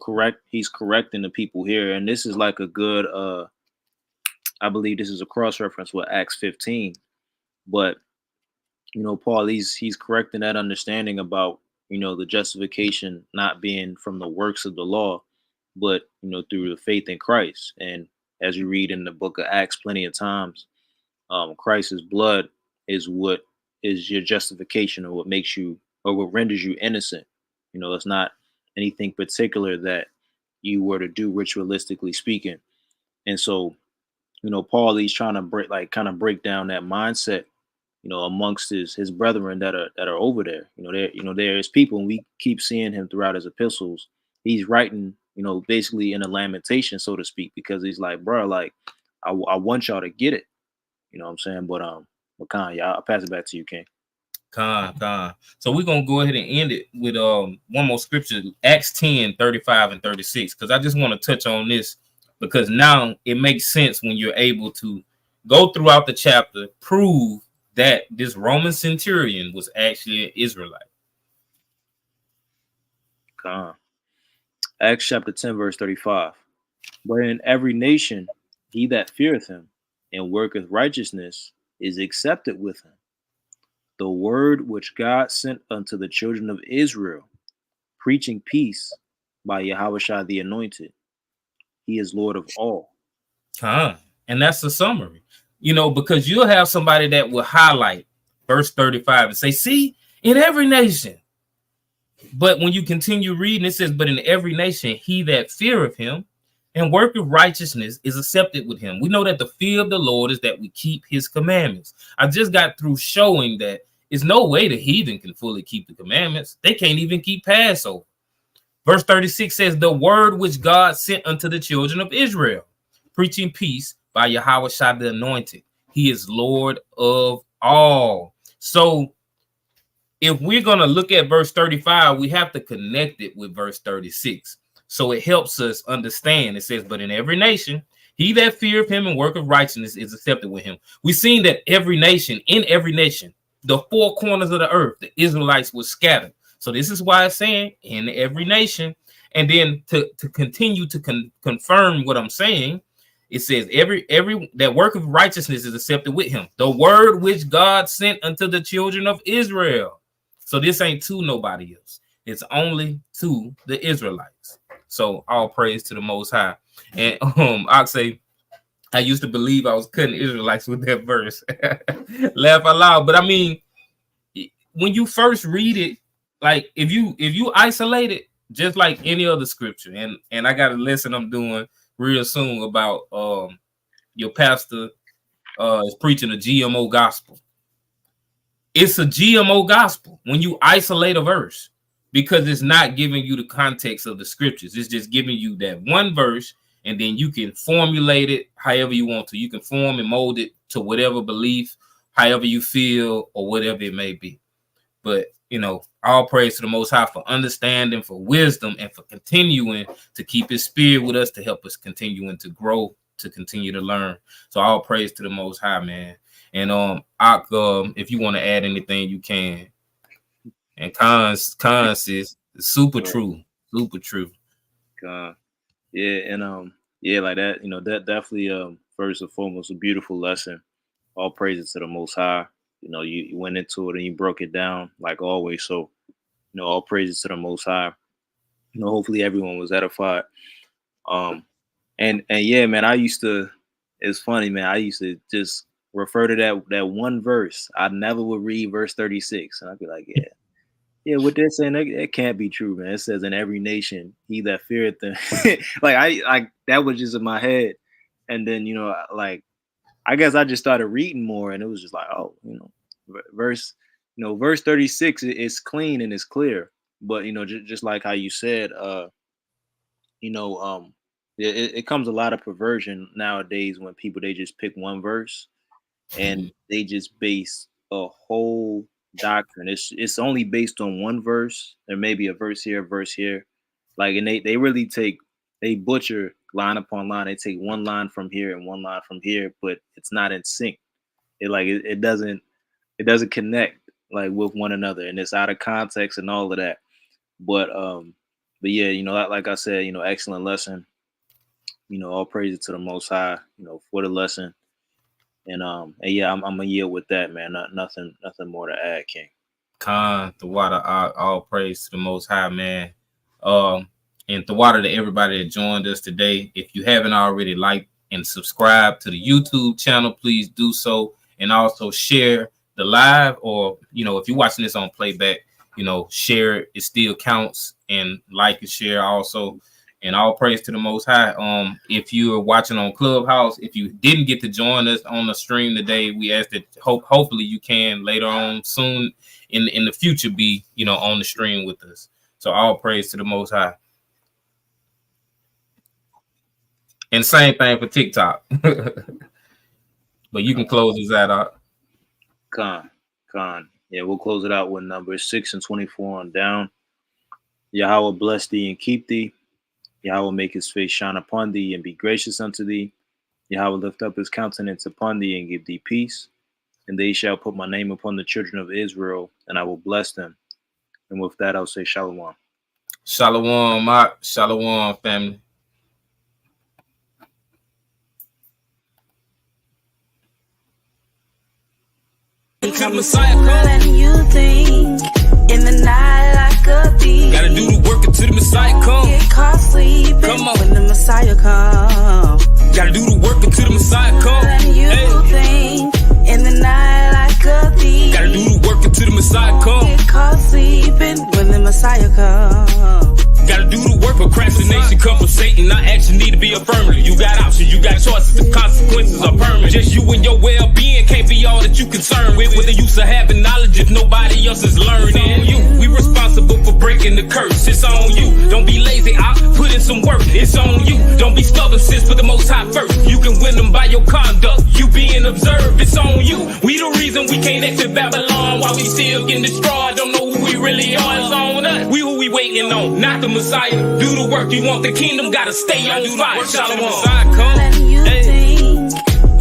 correct. He's correcting the people here, and this is like a good, I believe this is a cross reference with Acts 15, but Paul, he's correcting that understanding about the justification not being from the works of the law, but through the faith in Christ. And as you read in the book of Acts plenty of times, Christ's blood is what is your justification, or what makes you, or what renders you innocent. It's not anything particular that you were to do ritualistically speaking. And so, Paul, he's trying to break down that mindset, amongst his brethren that are over there. There's people, and we keep seeing him throughout his epistles. He's writing, basically in a lamentation, so to speak, because he's like, bro, like, I want y'all to get it. You know what I'm saying? But Khan, yeah, I'll pass it back to you, King. Khan. So we're gonna go ahead and end it with one more scripture, Acts 10, 35 and 36, because I just want to touch on this, because now it makes sense when you're able to go throughout the chapter, prove that this Roman centurion was actually an Israelite. Khan. Acts chapter 10, verse 35. But in every nation he that feareth him and worketh righteousness is accepted with him. The word which God sent unto the children of Israel, preaching peace by Yahushua the Anointed. He is Lord of all. And that's the summary. Because you'll have somebody that will highlight verse 35 and say, see, in every nation. But when you continue reading, it says, but in every nation, he that feareth him and work of righteousness is accepted with him. We know that the fear of the Lord is that we keep his commandments. I just got through showing that there's no way the heathen can fully keep the commandments. They can't even keep Passover. Verse 36 says, the word which God sent unto the children of Israel, preaching peace by Yahweh Shai the anointed. He is Lord of all. So if we're going to look at verse 35, we have to connect it with verse 36. So it helps us understand. It says, but in every nation, he that feareth him and work of righteousness is accepted with him. We've seen that in every nation, the four corners of the earth, the Israelites were scattered. So this is why it's saying in every nation. And then to continue to confirm what I'm saying, it says every that work of righteousness is accepted with him. The word which God sent unto the children of Israel. So this ain't to nobody else. It's only to the Israelites. So all praise to the Most High. And I'll say, I used to believe I was cutting Israelites with that verse. Laugh out loud. But I mean, when you first read it, like if you isolate it, just like any other scripture, and I got a lesson I'm doing real soon about your pastor is preaching a GMO gospel. It's a GMO gospel when you isolate a verse, because it's not giving you the context of the scriptures. It's just giving you that one verse, and then you can formulate it however you want to. You can form and mold it to whatever belief, however you feel, or whatever it may be. But, you know, all praise to the Most High for understanding, for wisdom, and for continuing to keep his spirit with us to help us continuing to grow, to continue to learn. So all praise to the Most High, man. And if you want to add anything, you can. And cons is super true. Yeah, and yeah, like that, you know, that definitely first and foremost a beautiful lesson. All praises to the Most High. You know, you went into it and you broke it down like always. So, you know, all praises to the Most High. You know, hopefully everyone was edified. And yeah, man, it's funny, man. I used to just refer to that one verse. I never would read verse 36, and I'd be like, yeah, what they're saying, that can't be true, man. It says in every nation, he that feareth them. Like I that was just in my head. And then, you know, like, I guess I just started reading more, and it was just like, oh, you know, verse 36 is clean and it's clear. But, you know, just like how you said, you know, it comes a lot of perversion nowadays when people, they just pick one verse and they just base a whole doctrine. It's only based on one verse. There may be a verse here, like, and they really they butcher line upon line. They take one line from here and one line from here, but it's not in sync. It doesn't connect like with one another, and it's out of context and all of that. But yeah, you know, like I said, you know, excellent lesson. You know, all praises to the Most High, you know, for the lesson. And yeah, I'm gonna yield with that, man. Nothing more to add, King. The water, all praise to the Most High, man. And the water to everybody that joined us today. If you haven't already liked and subscribed to the YouTube channel, please do so, and also share the live, or, you know, if you're watching this on playback, you know, share it. It still counts, and like and share also. And all praise to the Most High. If you are watching on Clubhouse, if you didn't get to join us on the stream today, we ask that hopefully you can later on soon in the future be, you know, on the stream with us. So all praise to the Most High. And same thing for TikTok. But you can close this out. Con. Yeah, we'll close it out with number 6 and 24 on down. Yahweh bless thee and keep thee. Yahweh make his face shine upon thee and be gracious unto thee. Yahweh lift up his countenance upon thee and give thee peace. And they shall put my name upon the children of Israel, and I will bless them. And with that, I'll say shalom. Shalom, Mark. Shalom, family. Than you think in the night like a thief. Gotta do the work until the Messiah come. Get caught sleeping Come on. when the Messiah comes. Gotta do the work until the Messiah come. Than you think in the night like a thief. Gotta do the work until the Messiah come. Get caught sleeping when the Messiah comes. Gotta do the work. Procrastination come from Satan. Not action need to be a got options, you got choices, the consequences are permanent. Just you and your well-being can't be all that you concerned with. With the use of having knowledge if nobody else is learning. You, we responsible for breaking the curse. It's on you. Don't be lazy, I put in some work. It's on you. Don't be stubborn, sis, put the Most High first. You can win them by your conduct. You being observed, it's on you. We the reason we can't exit Babylon while we still getting destroyed. Don't know who we really are, it's on us. We who we waiting on, not the Messiah. Do the work, you want the kingdom, gotta stay on fire. Shalom. Letting you think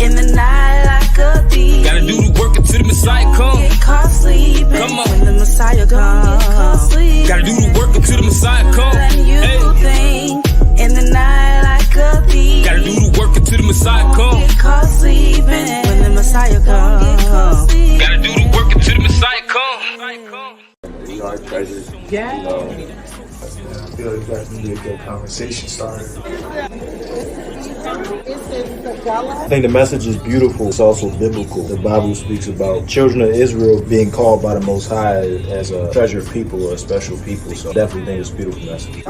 in the night like a thief. Gotta do the work until the Messiah come. Get caught sleeping. Come on. When the Messiah comes. Gotta do the work until the Messiah come. Letting you think in the night like a thief. Gotta do the work until the Messiah come. Get caught sleeping. When the Messiah comes. Gotta do the work until the Messiah come. We are treasures. Yeah. I feel like that's need to get a conversation started. I think the message is beautiful. It's also biblical. The Bible speaks about children of Israel being called by the Most High as a treasured people or a special people. So I definitely think it's a beautiful message.